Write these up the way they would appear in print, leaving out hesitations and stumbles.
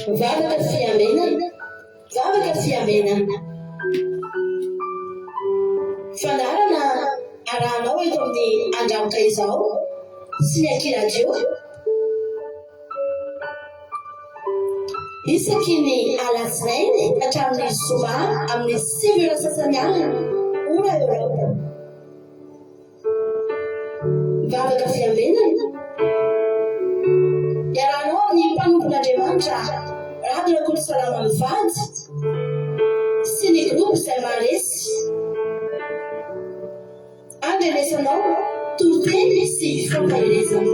Vavaka fiamenana, vavaka fiamenana. Fandarana arahanao eto amin'ny andramoka izao sy ny ankiradio. Isaky ny alatsinainy hatramin'ny zoma amin'ny 7 sasany alina ora eo. Vavaka fiamenana iarahanao amin'ny mpanompon'Andriamanitra Radio Salama Mivady sy ny groupe izay maresy andrenesanao toroteny sy fampahelezana.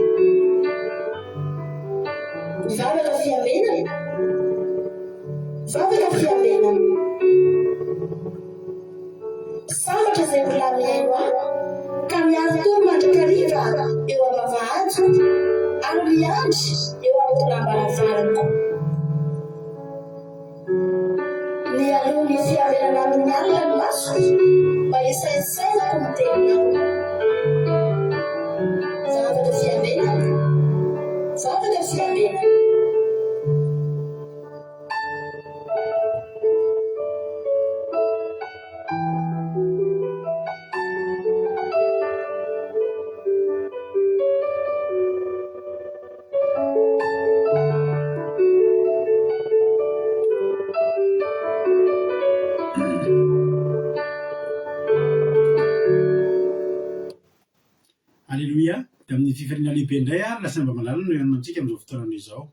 Vavaka fiamenana, vavaka fiamenana. Sambatra izay mbola miaino ka miaro toy mandrakariva eo am-bavahady ary miandry eo am-tonam-baravarana. Ny alohan'ny fiamenana amin'ny alina ny maso mba hisaisainako ny teninao. Vavaka fiamenana, vavaka fiamenana. Alléluia. Amin'ny fifaliana lehibe indray lasa mba malala no ianantsika amin'izao fotoana izao.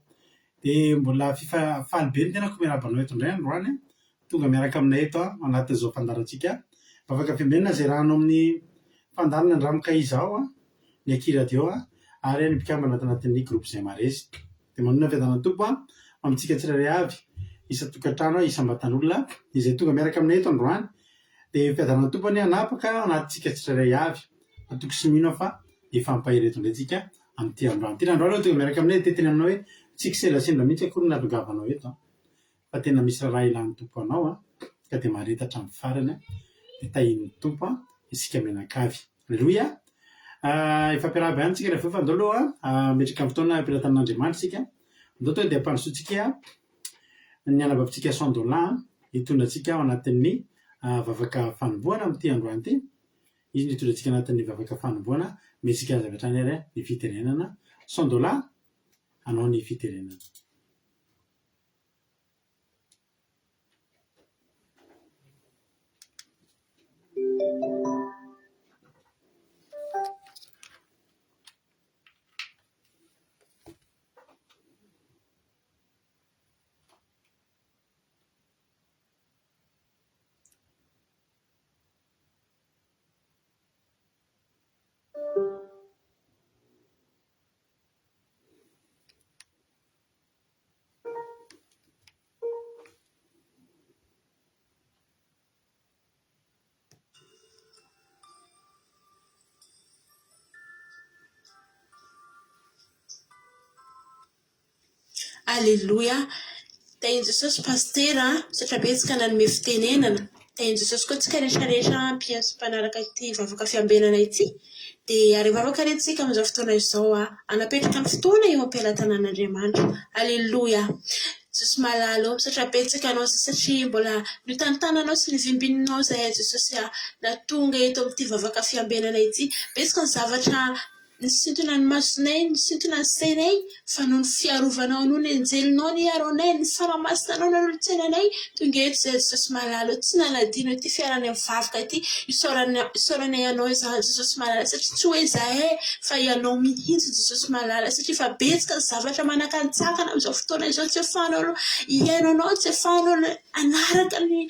Dia mbola fifafaly be ny tenako miarabanao eto indray androany tonga miaraka aminay eto anatin'izao fandarantsika vavaka fiamenana izay rahanao amin'ny fandarana andramoka izao ny ankiradio ary ny mpikambana anatin'ny groupe izay maresy. Dia manona fiadanana tompo amintsika tsirairay avy isa-tokantrano isam-batan'olona izay tonga miaraka aminay eto androany. Dia fiadanana tompo ny anapaka anatintsika tsirairay avy atoko sy mino fa efa ampahireto indraytsika amin'ity androany. Ty androany tonga miaraka aminay teteny aminao hoe tsika selasendra mihitsy akory ny atongavanao eto fa tena misy raha ilan'ny tompo anao ka dia maharetatra amin'ny farany dia tahin'ny tompo isika menakavy. Alleluia. Efa ampiarahaba ihany tsika rehefa andao aloha metraka amin'ny fotoana ampiaratan'Andriamanitra tsika andao to dia ampanosotsika ny anabavintsika $100 hitondratsika ao anatin'ny vavaka fanomboana amin'ity androany ity. Izy ny hitondratsika anatin'ny vavaka fanomboana mesika azy avy hatrany ary ny fiterenana $100 anao ny fiterenana. Alléluia. Tain'i Jesosy pastera satria betsaka nanome fitenenana. Tain'i Jesosy koa tsika rehetrarehetra mpiasa mpanaraka ity vavaka fiambenana ity. Dia ary vavaka rehetritsika amin'izao fotoana izao anapetraka amin'ny fotoana eo am-pialatanan'Andriamanitra. Alléluia. Jesosy malalo satria betsaka anao satria mbola nitantananao sy nivimbininao izay Jesosy natonga eto amin'ity vavaka fiambenana ity. Betsaka ny zavatra nisintona ny masonay, nisintona ny sainay fa noho ny fiarovanao noho ny anjelinao ny aronay, ny faramasinanao nanolotsainanay tonga eto izay Jesosy malalo tsy nanadino ity fiarany amin'ny vavaka ity isaoranay ianao izany Jesosy malala satria tsy hoe izahay fa ianao mihitsy Jesosy malala satria fa betsaka ny zavatra manakantsakana amin'izao fotoana izao tsy afahanao iaino anao tsy afahanao anaraka ny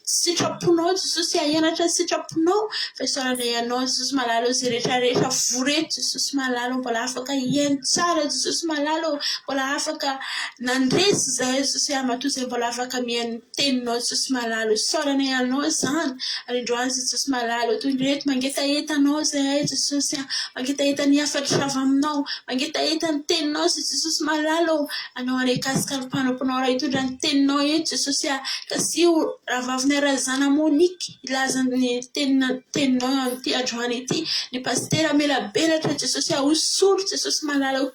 sitraponao Jesosy ahianatra ny sitraponao fa isaoranay ianao Jesosy malalo izay rehetrarehetra voreto Jesosy malalo mbola afaka hiaino tsara Jesosy malalo mbola afaka nandresy izahay Jesosy matoa izay mbola afaka mihaino teninao Jesosy malalo isaoranay ianao izany ary androany Jesosy malalo toy ny reto mangetahetanao izahay Jesosy mangetahetany hafatra avy aminao mangetahetany teninao sy Jesosy malalo anao anekasika ny mpanomponao raha hitondra ny teninao eto Jesosy ka sy raha vavinay tamin'ny razana Monique ilazany teninao amin'ity androany ity ny pastera melabelatra Jesosy ahosolo Jesosy malala ho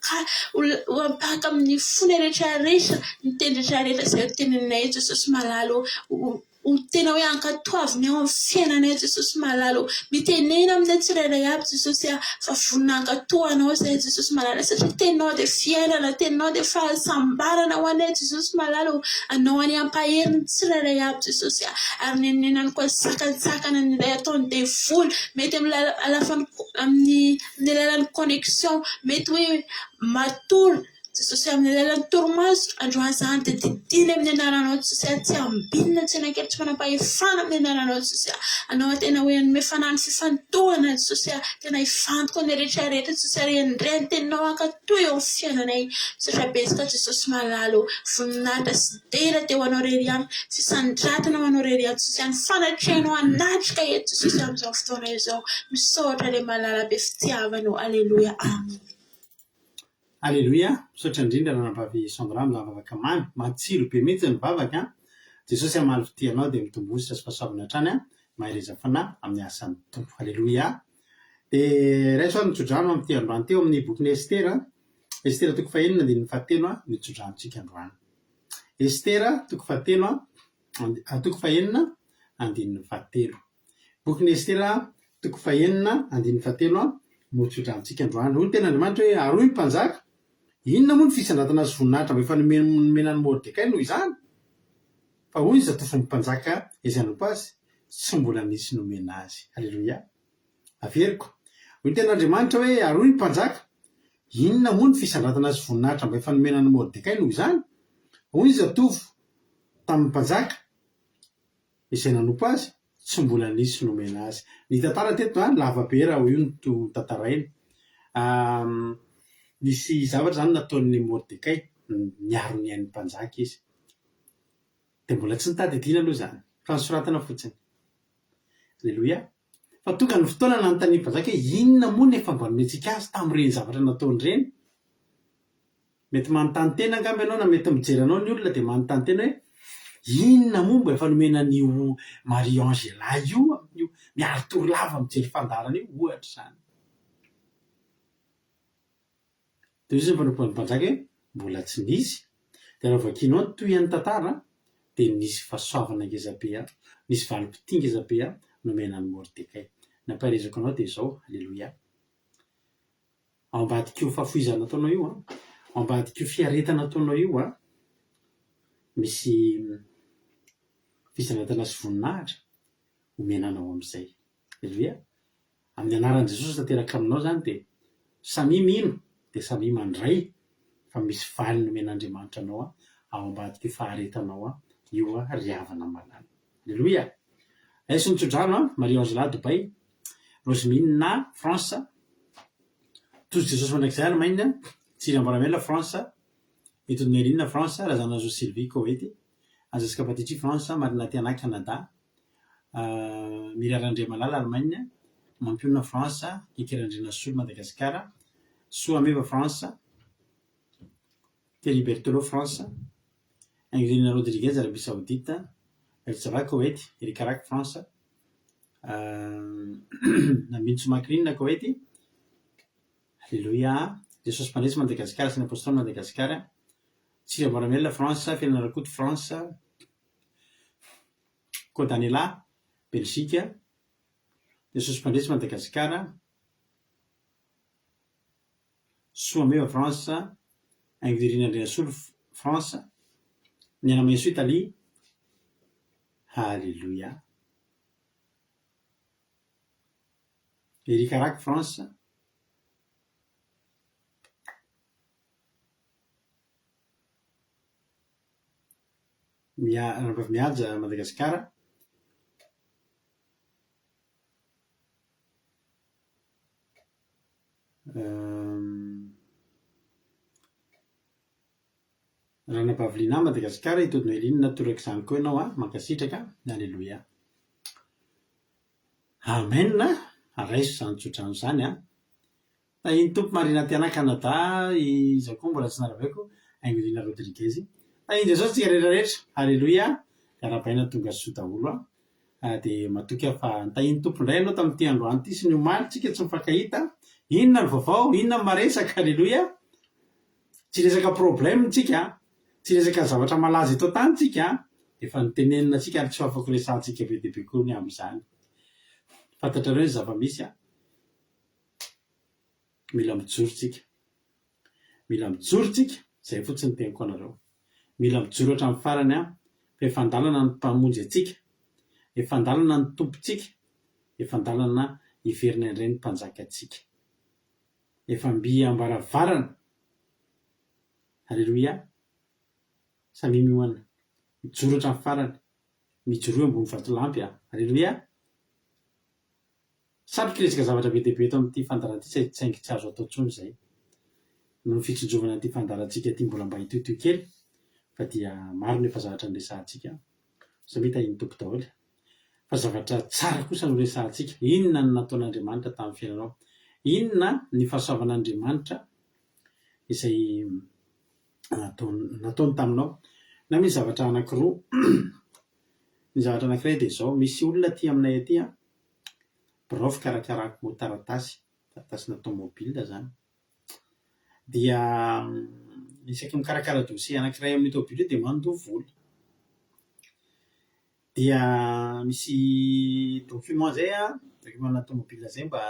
ampaka amin'ny fony rehetrarehetra ny teny rehetrarehetra izay teninay Jesosy malala ho tena hoe ankatoaviny ao amin'ny fiainanay Jesosy malala mitenena aminay tsirairay aby Jesosy fa vonina ankatoanao izay Jesosy malala satria teninao dia fiainana teninao dia fahasambarana ho anay Jesosy malala anao any ampaheriny tsirairay aby Jesosy ary nenenany koa zakazakana ny iray ataony devoly mety amin'ny alalan'ny connexion mety hoe matory Jesosy amin'ny alalan'ny torimaso androany zany dia didiny amin'ny anaranao Jesosy tsy ambinina tsy anankely tsy manam-pahefana amin'ny anaranao Jesosy anao tena hoe anome fanany fifantohana Jesosy tena hifantoka ny rehetrarehetra Jesosy ary indray ny teninao ankatoy eo amin'ny fiainanay satra betsaka Jesosy malalo voninahitra sy dera teo anao rery any fisandratana ho anao rery any Jesosy any fanatrehanao anatrika eto Jesosy amin'izao fotoana izao misaotra ilay malala be fitiavanao aleloia amen. Alléluia, misaotra indrindra raha Sandra mivavaka mamy matsiro be mihitsy ny vavaka Jesosy amaly fitianao dia mitombositra sy fahasoavana hatrany mahereza fanahy amin'ny asan'ny tompo. Alléluia. Dia raiso ny tsodrano amin'ity androany teo amin'ny bokin'ny Estera. Estera toko fahenina andininy fahatelo ny tsodranontsika androany. Estera toko fahatelo toko fahenina andininy fahatelo. Bokin'ny Estera toko fahenina andininy fahatelo no tsodranontsika androany. Hoy ny tena Andriamanitra hoe aroy ny mpanjaka. Inona moa ny fisandratana azy voninahitra mba efa nomenany Mordekay noho izany? Fa hoy ny zatofon'ny mpanjaka izay nompo azy tsy mbola nisy nomena azy. Alléluia. Averiko. Hoy ny tena Andriamanitra hoe aroy ny mpanjaka. Inona moa ny fisandratana azy voninahitra mba efa nomenany Mordekay noho izany? Hoy ny zatofo tamin'ny mpanjaka izay nanompo azy tsy mbola nisy nomena azy. Ny tantara teto lava be raha io no tantarainy. Nisy zavatra zany nataon'ny Mordekay niaro ny ain'ny mpanjaka izy. Dia mbola tsy nitady adina aloha zany. Fa nisoratana fotsiny. Alléluia. Fa tonga ny fotoana nanontany mpanjaka hoe inona moa ny efa mba nometsika azy tamin'ireny zavatra nataony ireny? Mety manontany tena angamba ianao na mety mijery anao ny olona dia manontany tena hoe inona moa mba efa nomena n'io Marie Angela io miaro torolava mijery fandarana io ohatra izany. Dia izy ny fanompoan'ny mpanjaka hoe mbola tsy nisy. Dia raha vakianao toy an'ny tantara dia nisy fahasoavana ngezabe nisy valim-potia ngezabe nomenan'ny Mordekay. Nampaharizako anao dia izao. Alléluia. Ao ambadik'io fahafoizana ataonao io ao ambadik'io fiaretana ataonao io misy fisandratana sy voninahitra homenanao amin'izay. Alléluia. Amin'ny anaran'i Jesosy tanteraka aminao zany dia samy mino dia samy mandray fa misy valy nomen'Andriamanitra anao ao ambadik'io faharetanao io ry havana malala. Alléluia. Aiso ny tsodrano Marie Angela Dubai, Rosemine na France. Tojo Jesosy mandrakizay Allemagne, Tsirambaramela France, Etony Meline France, Razana Zo Sylvie Koweït, Azaska Patitry France, Marina Tiana Canada, Mirarandre Malala Allemagne, Mampiona France, Ikirandrina Sul Madagascar, Soameva France, Thierry Berthelot France, Angelina Rodriguez Arabie Saoudite, Eltsava Koweït, Erikarak France, Namitsu Macrine Koweït. Alléluia. Jesosy Mpandresy Madagascar sy ny apôstôly Madagascar, Tsirambaramela France, Fianaranakoto France, Côte-d'Anela Belgique, Jesosy Mpandresy Madagascar, Soameva France, Anguirina Andreasolo France, Nianamaiso Italie. Alléluia. Erikarak France, Miaja Madagascar, Rana Pavlina Madagascar, Itodino Eline natoraka izany koa ianao mankasitraka. Alléluia. Amen. Araiso izany tsodrano izany tahiny tompo Marina Tiana Canada, izy koa mbola tsy naraveko Angelina Rodriguez. Tahiny Jesosy tsika rehetrarehetra. Alléluia. Arabaina tonga soa daholo dia matoky fa nitahiny tompo indray ianao tamin'ity androany ity sy ny omaly tsika tsy mifankahita inona ny vaovao inona ny maresaka aleloia tsy resaka problème tsika tsy resaka zavatra malaza eto tany tsika efa nitenenina tsika ary tsy afaka resantsika be deaibe koa ny amin'izany fantatrareo ny zava-misy mila mijoro tsika zay fotsiny teniko anareo mila mijoro hatramin'ny farany fa efa andalana ny mpamonjy atsika efa andalana ny tompontsika efa andalana hiverina indray ny mpanjaka atsika efa mby ambaravarana aleloia samy mioana mijoro hatramin'ny farany mijoro ambony vatolampy aleloia satroka resaka zavatra be deaibe eto amin'ity fandaranty saingy tsy azo atao ntsony zay no ny fitsonjovana an'ity fandarantsika ty mbola mba hitohitoy kely fa dia maro nefa zavatra ny resantsika samita iny tompo daholo fa zavatra tsara kosa no resantsika inona ny nataon'Andriamanitra tamin'ny fiainanao inona ny fahasoavan'Andriamanitra izay nataony taminao na misy zavatra anankiroa ny zavatra anankiray dia zao misy olona ty aminay aty birao fikarakarako taratasy tomobile zany dia isaky mikarakara dosie anankiray amin'ny tobile dia mandoha vola dia misy document zay document tomobile zay mba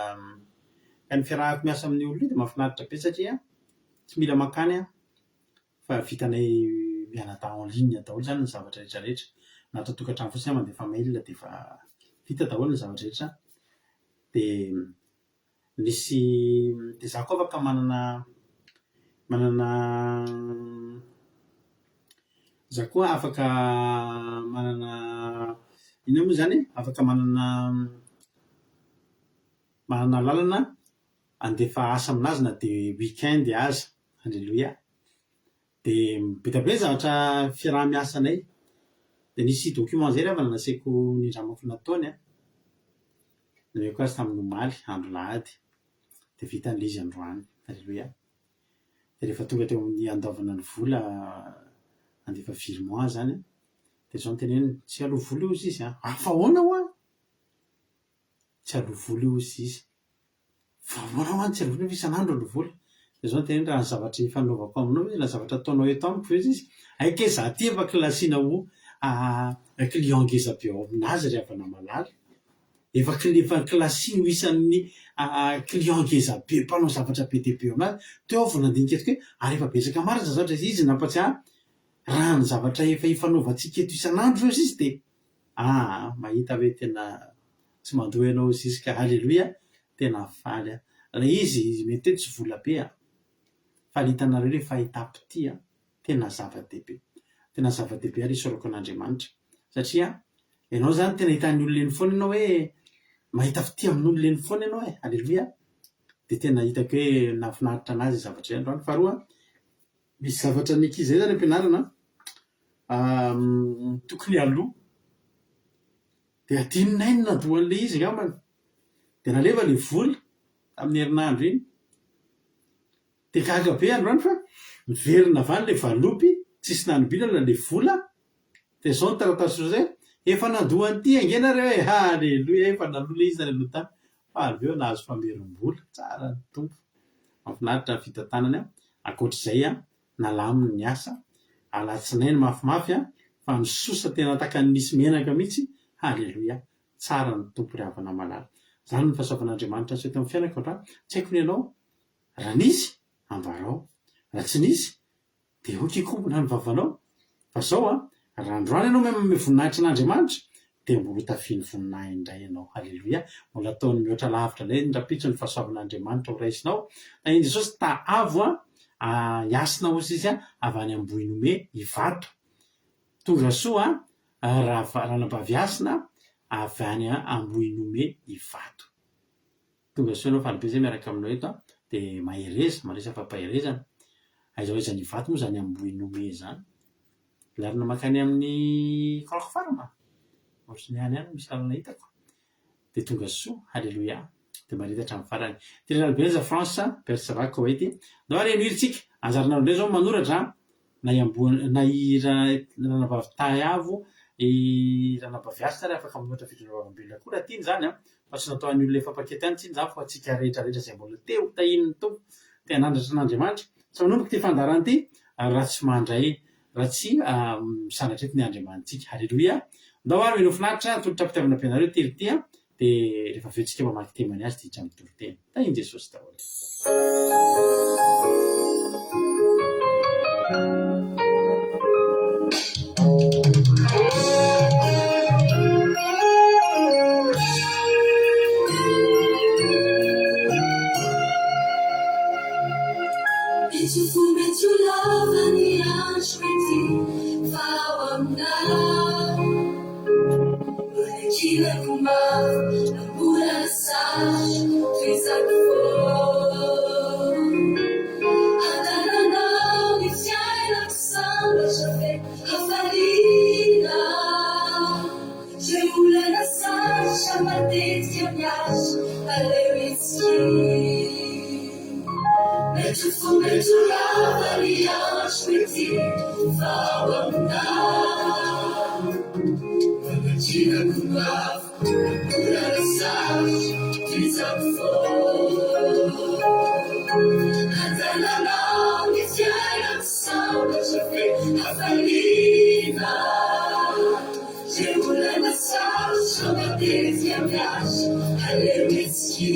ka ny fiarahako miasa amin'ny olona dia mahafinaritra be satria tsy mila makany fa vitanay mianatao en ligne daholo zany ny zavatra rehetrarehetra na atao tokantrano fotsiny mandefa mail dia efa vita daholo ny zavatra rehetra dia misy dia za koa afaka manana za koa afaka manana ina moa zany afaka manana lalana andefa asa aminazy na dia weekend aza aleloia dia betabe zavatra fiaraha-miasanay dia nisy document zay rehefa nanasaiko ny ramako nataony nameko azy tamin'ny omaly andro lahady dia vita n'ilay izy androany aleloia dia rehefa tonga teo amin'ny andaovana ny vola andefa virement zany dia zao nyteneniny tsy aloha vola io izy fa ahoana ho tsy aloha vola io izy fa ahoana ho tsy aloha vola isan'andro aloha vola dia zao nyteneniny raha ny zavatra fanaovako aminao izy na zavatra ataonao eto amiko izy aike za ty efa klasiana ho client ngeza be ao aminazy ry havana malala efa klasi ho isan'ny client ngeza be mpanao zavatra be deaibe aminazy teo vao nandinika eto hoe ary efa betsaka marina zavatra izy nampatsy raha ny zavatra efa ifanaovantsika eto isan'andro eo izy dia mahita hoe tena tsy mandoha ianao izy izy ka aleloia tena faly la izy mety hoe tsy vola be fa litanareo hoe fahitapity tena zava-dehibe ary isorako an'Andriamanitra satria ianao zany tena hitan'ny olona eny foana ianao hoe mahita fity amin'olona eny foana ianao aleloia dia tena hitako hoe nafinaritra anazy zavatra androany faharoa misy zavatra niky zay zany ampianarana tokony aloha dia adininainy nadohan'ilay izy ngambany dia naleva le vola amin'ny herinandro iny dia gaga be androany fa miverina avany le valopy tsisy nanobilana le vola dia zao ny taratasy zay efa nandohan'ity angenareo hoe aleloia efa nalola izy zany aloha tany fa avy eo nahazo famerim-bola tsara ny tompo mahafinaritra ny vita tanany ankoatr'izay nalaminy ny asa alatsinainy mafimafy fa nisosa tena taka ny nisy menaka mihitsy aleloia tsara ny tompo ry havana malala zany ny fahasoavan'Andriamanitra ny so eto amin'ny fiainako androany tsy haiko ny ianao raha nisy ambarao raha tsy nisy dia okikombona ny vavanao fa zao raha androany ianao me voninahitra an'Andriamanitra dia mbola tafiany voninahiny indray ianao aleloia mbola ataony mihoatra lavitra indray ny rapitso ny fahasoavan'Andriamanitra ho raisinao na iny Jesosy taavo iasina ozy izy avy any Ambohinome Ivato tonga soa raha nampaviasina avy any Ambohinome Ivato tonga soa ianao falibe zay miaraka aminao eto dia mahereza maresa fampaherezana aizahoaizany Ivato moa zany Ambohinome zany larina makany amin'ny korako farama otriniany any misy lalana hitako dia tonga soa aleloia dia maritatra amin'ny farany tirana belza France persavako hoety no reny hiritsika anjaranareo indray zao manoratra na iranavavy tahy avo ranabaviasy ary afaka manoatra fitrovavam-belona koa raha tiany zany fa tsy natao an'ny olona efa pakety any tsiny zany fa atsika rehetrarehetra izay mbola teo tahin'ny tompo te hanandratra n'Andriamanitra tsy manomboka ty fandarana ty ary raha tsy mandray raha tsy misanatra eto ny Andriamanitsika. Halleloia. Ndao ary menofinaritra tolotra mpitiavana ampianareo terytya dia rehefa aveo tsika mamaky temany azy dia hitra mitovy teny tahin Jesosy daholo. Mety fo mety ho lava ny andro mety vao aminao manakilako mafy namora sazo toizako fô andananao ny fiainako sambatra fe hafaliana zay olana sarotra matetika miasa aleo itsy mety fo mety ho lava ny andro mety vao aminao manakilako mafy namora sazo toizako fô andananao ny fiainako sambatra fe hafaliana zay olana sarotra matetika miasa aleo itsy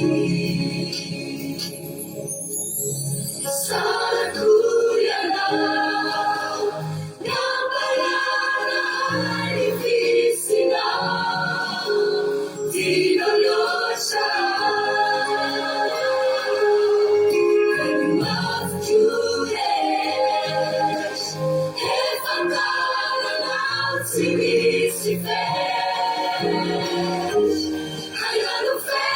Sarakuyanao, Nambarana Ifisinao, Dinolosha, Kalimaf Juresh, Efakana Sivisifesh, Hayanu Fesh,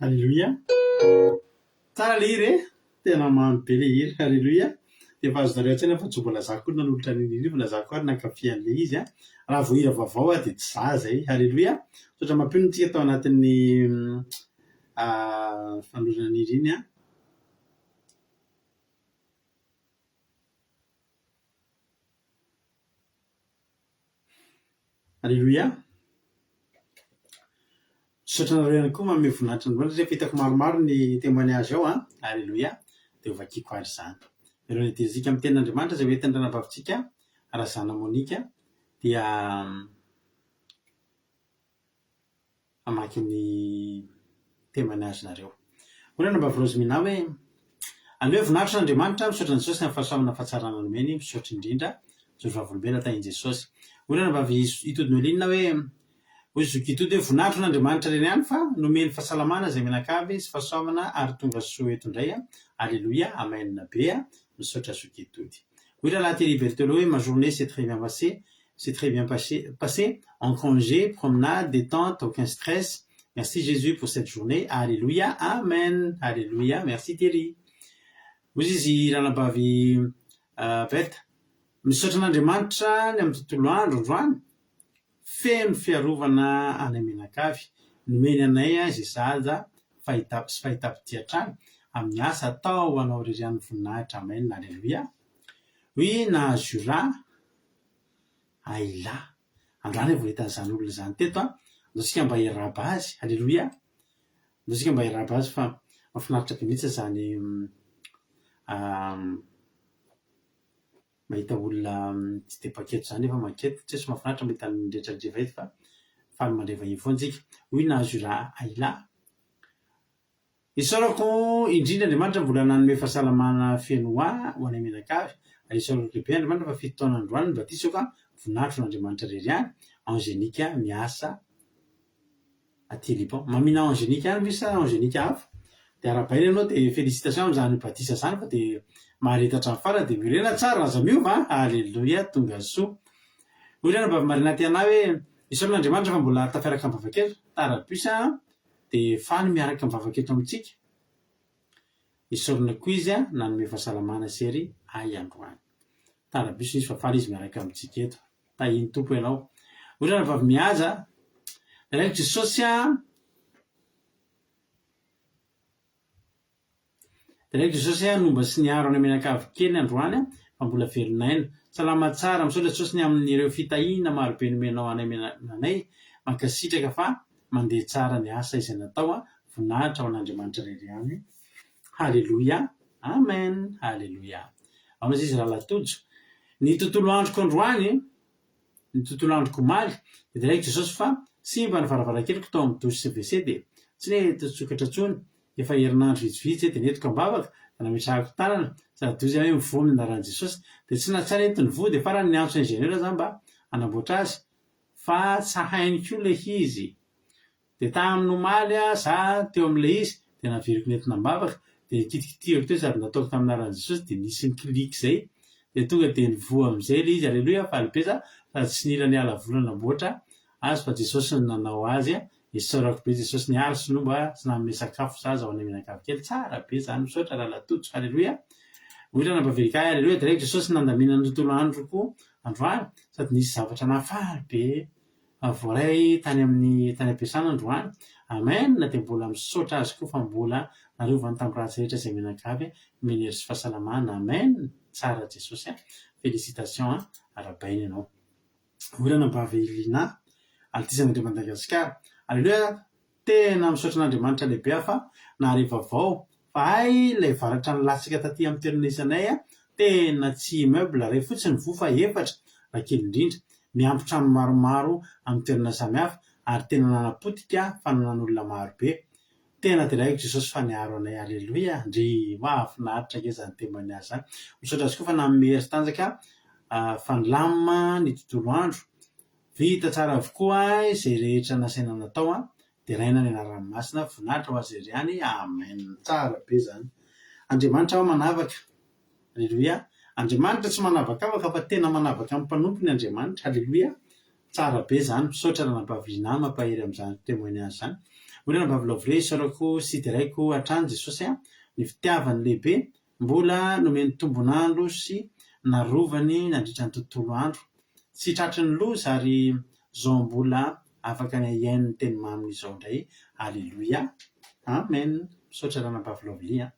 Halleluia. Tsara le hira e, tena mamy be le hira. Halleluia. efa azo zareo an-tsaina fa tsy mbola zako koa nanolotra nindrindra fa lazako ary nankafian'le izy a raha voahira vaovao a dia tsy za zay halleloia sotra mampino tsika tao anatin'ny fanolorana niriny a halleloia sotra nareo ihany koa manome voninahitra androany satria fitako maromaro ny témoignage ao a halleloia dia ho vakiako ary izany ireo ny tezika amin'ny tenin'Andriamanitra izay hoentin'ny ranabavitsika Razana Monika dia amaky ny témoignage nareo. Hoy ranabavy Rosemina hoe aleo voninahitra n'Andriamanitra misaotra ny Jesosy amin'ny fahasoavana fahatsarana nomeny misaotra indrindra Zorovavolombelona ta in Jesosy. Hoy ranabavy Itody Noelinina hoe hoy zoky Itody hoe voninahitra n'Andriamanitra reny ihany fa nomeny fahasalamana izay menakavy sy fahasoavana ary tonga soa eto indray a. Alléluia, amen be a. Misaotra zoky Itody. Oui, là, la Berthelot, ma journée s'est très bien passée. C'est très bien passé. En congé, promenade, détente, aucun stress. Merci Jésus pour cette journée. Alléluia. Amen. Alléluia. Merci Thierry. Vous ici, dans la bavie, bête. Misaotra n'Andriamanitra ny amin'ny tontolo andro androany feno fiarovana any amenakavy nomeny anay izay zaza sy fahitapity hatrany amin'ny asa atao anao ririan'ny voninahitra. Amen. Alléluia. Oui, na Jura, Aïla. Androany vao hitan'izany olona izany teto a. Ndosika mba hiraba azy. Alléluia. Ndosika mba hiraba azy fa mahafinaritra be mihitsy izany mahita olona tsy dia paketo izany efa maketo tsy sy mahafinaritra mahita ny rehetrarehetra eto fa faly mandrevahiny foana tsika. Oui, na Jura, Aïla. Isaorako indrindra Andriamanitra mbola nanome fahasalamana feno ho any menakavy. Isaorako lehibe Andriamanitra fa 7 taona androany batisako a voninahitra n'Andriamanitra rery ihany. Angélique miasa aty Liban. Mamina Angélique ihany visa Angélique hafa. Dia arabaina ianao dia félicitations amin'izany batisa izany fa dia mahareta hatramin'ny farany dia mirena tsara aza miova. Alléluia, tonga soa. Hoy ranabavy Marinata anay hoe isaorana Andriamanitra fa mbola tafiaraka amin'ny vavaketo tarabisa dia faly miaraka amin'ny vavaketo amintsika. Isaorana koa izy a nanome fahasalamana sery ay androany. Tarabiso izy fa faly izy miaraka amintsika eto. Tahiny tompo ianao. Hoy ranabavy mihaja raiko Jesosy a. Raiko Jesosy a nomba sy niaro any amenakavy kely androany a fa mbola velon'aina. Salama tsara misaotra Jesosy ny amin'ireo fitahiana marobe nomenao any amenanay mankasitraka fa mandeha tsara ny asa izay natao a voninahitra ho an'Andriamanitra rery ihany. Halleluia. Amen. Halleluia. Amin'izy izy raha latojo. Ny tontolo androko androany, ny tontolo androko maly, dia raiko Jesosy fa simba ny varavarankeliko tao amin'ny dosy sy WC dia tsy ne tsokatra tsony. Efa herinandro vitsivitsy dia netiko ambavaka da nametrahako tanana sady dozy hoe mivoa amin'ny anaran'i Jesosy dia tsy natsara entiny voa dia farany ny antso ingénieur zany mba anamboatra azy fa tsy hainy koa le izy. Dia tamin'ny omaly a za teo amin'ilay izy dia naveriko ny entina ambavaka dia kitikitihako teo sady nataoko tamin'ny anaran'i Jesosy dia nisy ny clique zay dia tonga dia nivoa amin'izay le izy. Alléluia, falipeza sady tsy nila ny ala vola namboatra azy fa Jesosy ny nanao azy a. Isaorako be Jesosy ny ary sy nomba sy nanome sakafo zaza ho any amenakavy kely tsara be zany misaotra raha latojo. Alléluia. Hoy ranabavy Alléluia. Dia raiko Jesosy nandamina ny tontolo androko androany sady nisy zavatra nafaly be voaray tany am-piasana androany. Amen. Dia mbola misaotra azy koa fa mbola narovany tamin'ny ratsy rehetra izay menakavy menery sy fahasalamana. Amen. Tsara Jesosy a. Félicitations a arabaina ianao. Hoy ranabavy Lina Altisan'Andria Madagasikara. Alléluia. Tena misaotra n'Andriamanitra lehibe aho fa nahare vaovao fa ay ilay varatra nilatsaka taty amin'ny toeran'isanay a tena tsy meuble ray fotsiny voa fa efatra raha kely indrindra miampy trano maromaro amin'ny toerana samihafa ary tena nanapotika fananan'olona maro be. Tena dia raiko Jesosy fa niaro anay. Alléluia. Ndry mahafinaritra ke zany témoignage zany. Misaotra azy koa fa nanome hery tanjaka fa nilamina ny tontolo andro. Vita tsara avokoa izay rehetra nasaina natao a dia raina ny anaran'ny masina voninahitra ho azy ihany. Amen. Tsara be zany. Andriamanitra ao manavaka. Alléluia. Andriamanitra tsy manavakavaka fa tena manavaka amin'ny mpanompony Andriamanitra. Alléluia. Tsara be zany. Misaotra ranabavy Lina mampahery amin'izany témoignage zany. Hoy ranabavy Lovre isaorako sy dia raiko hatrany Jesosy a ny fitiavany lehibe mbola nomeny tombonandro sy narovany nandritra ny tontolo andro tsy tratry ny loza ary zao mbola afaka ny iain'ny teny maminy izao indray. Alleluia, amen. Misaotra ranam-bavilovlia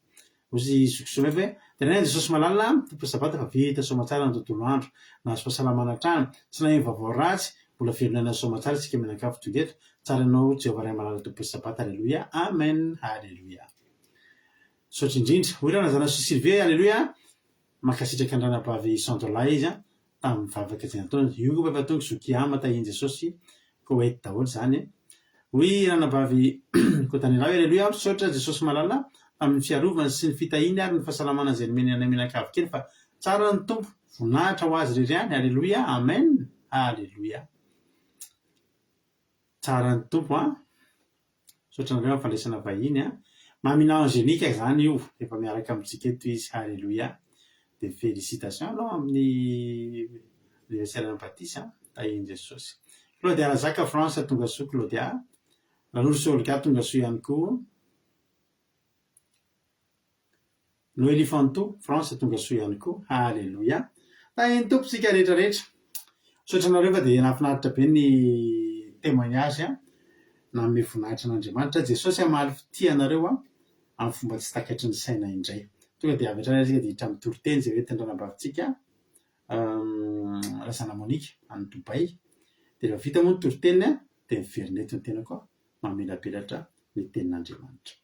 ozy zokisoa hoe tenenay Jesosy malalina tompo sabata fa vita somatsara ny tontolo andro nahazo fahasalamana hatrany tsy naheno vaovao ratsy mbola velonana somatsara tsika minan-kafo tongeto tsara ianao Jehovah ray malala tompo sabata. Alleluia, amen. Alleluia. Misaotra indrindra hoy rana zana Sylvie, alleluia, mankasitraka andranabavy Sandola izy tamin'ny vavaka izay nataony io koa efa tonga zokiama tahiny Jesosy ko ety daholo zany hoy ranabavy Kotanila, alleluia, misaotra Jesosy malala amin'ny fiarovana sy ny fitahiny ary ny fahasalamana izay nomeny anay minan-kavy kely fa tsara ny tompo voninahitra ho azy rery any. Alleluia, amen. Alleluia, tsara ny tompo misaotra nareo amin'ny fandraisana vahiny mamina angélique zany io efa miaraka amintsika eto izy. Alleluia, de félicitations aloha amin'ny anniversaire batisa tahiny Jesosy. Claudia Razaka France tonga soa Claudia, Lanolo Solika tonga soa ihany koa, Noélie Fanto France tonga soa ihany koa. Alleluia, tahiny tompo sika rehetrarehetra. Misaotra nareo fa dia nahafinaritra be ny témoignage nanome voninahitra an'Andriamanitra. Jesosy amaly tia anareo amin'ny fomba tsy takatry ny saina indray. Tonga dia avy hatrany sika dia hitra amin'ny toriteny izay hoentin'ny ranam-bavitsika Razana Monique any Dubai. Dia rehefa vita moa ny toriteny dia miverineto ny tena koa mamelapelatra ny tenin'Andriamanitra.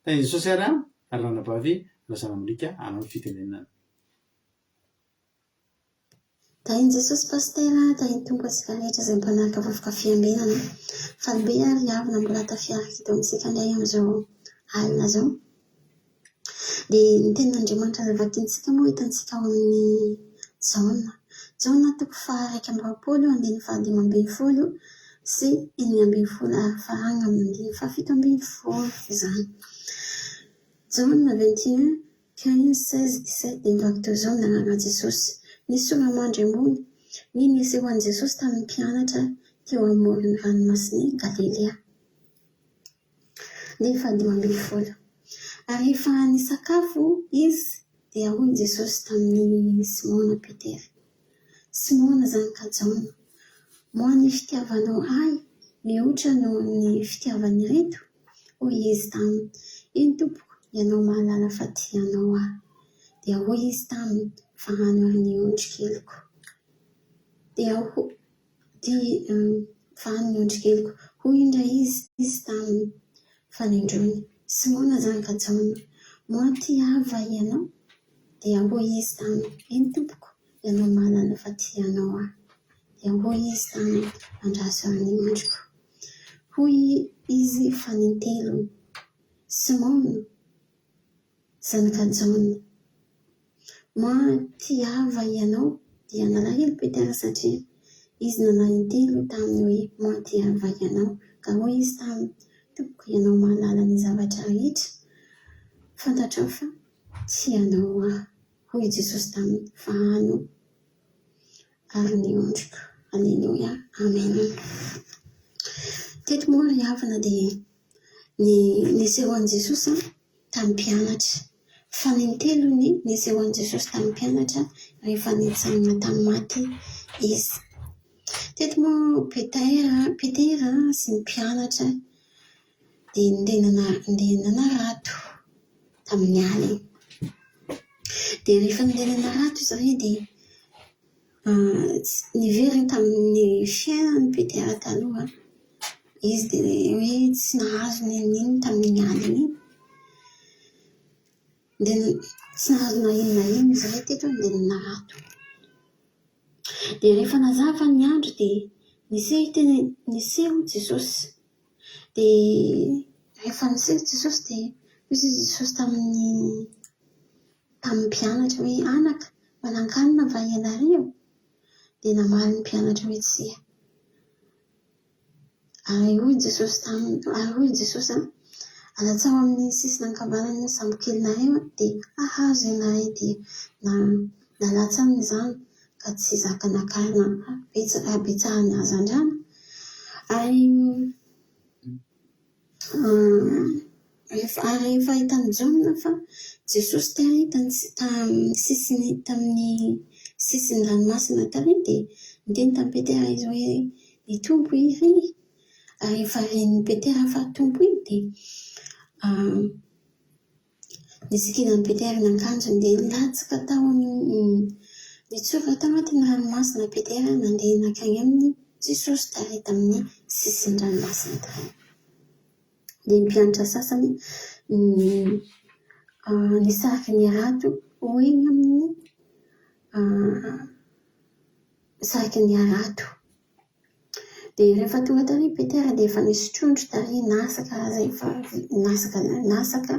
Tahiny Jesosy ary ranabavy Razana Monique anao ny fitenenana. Tahiny Jesosy pastera, tahiny tompo antsika rehetra izay mpanaraka vaovaka fiambenana. Falibe ary avina mbola tafiaraka eto amintsika indray amin'izao alina zao. Dia ny tenin'Andriamanitra izay vakiantsika moa hitantsika ao amin'ny Jaona toko 1:20 sy 1:20 faranga amin'ny 17 izany. Jaona 21:15-16 dia mivakito zao ny anarana Jesosy. Nisy soramandry ambony ny niseho an'i Jesosy tamin'ny mpianatra teo amoron'ny ranomasina Galilea. Dia 17. Ary rehefa nisakafo izy dia hoy Jesosy tamin'ny Simona Petera, Simona zanaka Jaona, moa ny fitiavanao ahy mihoatra noho ny fitiavany reto? Hoy izy taminy, iny tompoko, ianao mahalala fa tianao ahy. Dia hoy izy taminy, fa hano ary ny ondrikeliko. Fa hano ny ondrikeliko. Hoy indray izy taminy, fa nindrony, Simona zanaka Jaona, moa tiava ianao? Dia hoy izy taminy, iny tompoko, ianao mahalala fa tianao ahy. Dia hoy izy taminy, andraso ary ny ondriko. Hoy izy fanintelo, Simona zanaka Jaona, moa tiava ianao? Dia nalahelo Petera satria izy nanahintelo taminy hoe moa tiava ianao. Ka hoy izy taminy, tompoko, ianao mahalala ny zavatra rehetra, fantatrao fa tianao ahy. Hoy Jesosy taminy, fa hano ary ny ondriko. Alleluia, amen. Teto moa ry havana dia niseho an'i Jesosy tamin'ny mpianatra. Fanintelo niseho an'i Jesosy tamin'ny mpianatra rehefa nitsanina tamin'ny maty izy. Teto moa Petera sy ny mpianatra dia ndenana rato tamin'ny aly. Dia rehefa ndenana rato izy ireo dia niveriny tamin'ny fiainany Petera taloha. Izy dia hoe tsy nahazo n'inona tamin'ny aly iny. Tsy nahazo na inona izy ireo teto ndenana rato. Dia rehefa nazava ny andro dia niseho Jesosy. Dia rehefa niseho Jesosy dia misy Jesosy tamin'ny mpianatra hoe anaka manankanina va ianareo? Dia namaly ny mpianatra hoe tsia. Ary hoy Jesosy alatsao amin'ny sisiny ankavanana sambokelinareo dia ahazo ianareo dia nalatsa amin'izany ka tsy zaka nakarina abetsahany azy andrana. Ary rehefa hitany jaona fa Jesosy tary tamin'ny sisiny ranomasina tary dia niteny tamin'ny Petera izy hoe ny tompo iry. Ary rehefa ren'ny Petera fa tompo iny dia nisikinan'ny Petera ny akanjony dia nilatsaka tao amin'ny nitsofoka tao anatin'ny ranomasina Petera nandeha nakany amin'ny Jesosy tary tamin'ny sisiny ranomasina tary. Dia ny mpianatra sasany nisariky ny arato hoeny amin'ny sariky ny arato. Dia rehefa tonga tary Petera dia efa nisy trondro tary nasaka zay fa nasaka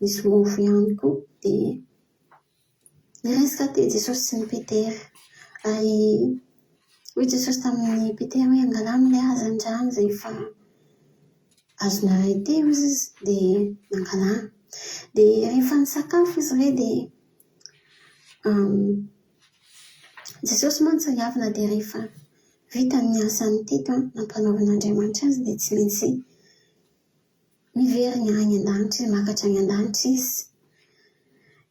nisy mofo ihany koa. Dia niresaka teo Jesosy sy ny Petera ary hoy Jesosy tamin'ny Petera hoe angalamy ilay hazan-drano zay efa azonareo teo izy dia nangalany. Dia rehefa nisakafo izy re dia Jesosy mantsy riavina dia rehefa vita ny asany teto nampanaovan'Andriamanitra azy dia tsy maintsy miverina any an-danitra izy, makatra any an-danitra izy.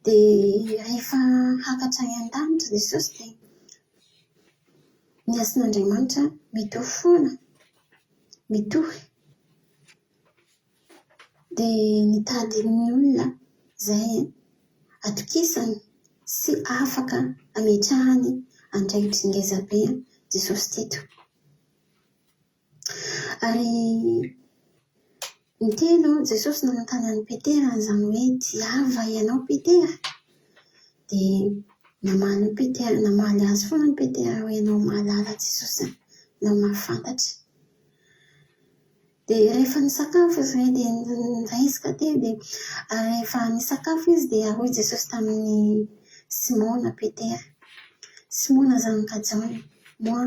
Dia rehefa hakatra any an-danitra Jesosy dia ny asan'Andriamanitra mitohy foana, mitohy. Dia nitady ny olona izay atokisany sy afaka ametrahany andraikitry ngezabe Jesosy teto. Ary niteny Jesosy nanontany an'i Petera izany hoe tiava ianao Petera? Dia namaly azy foana ny Petera hoe ianao mahalala Jesosy, ianao mahafantatra. Dia rehefa nisakafo izy re dia niresaka teo dia rehefa nisakafo izy dia hoy Jesosy tamin'ny Simona Petera, Simona zanak'Jaona, moa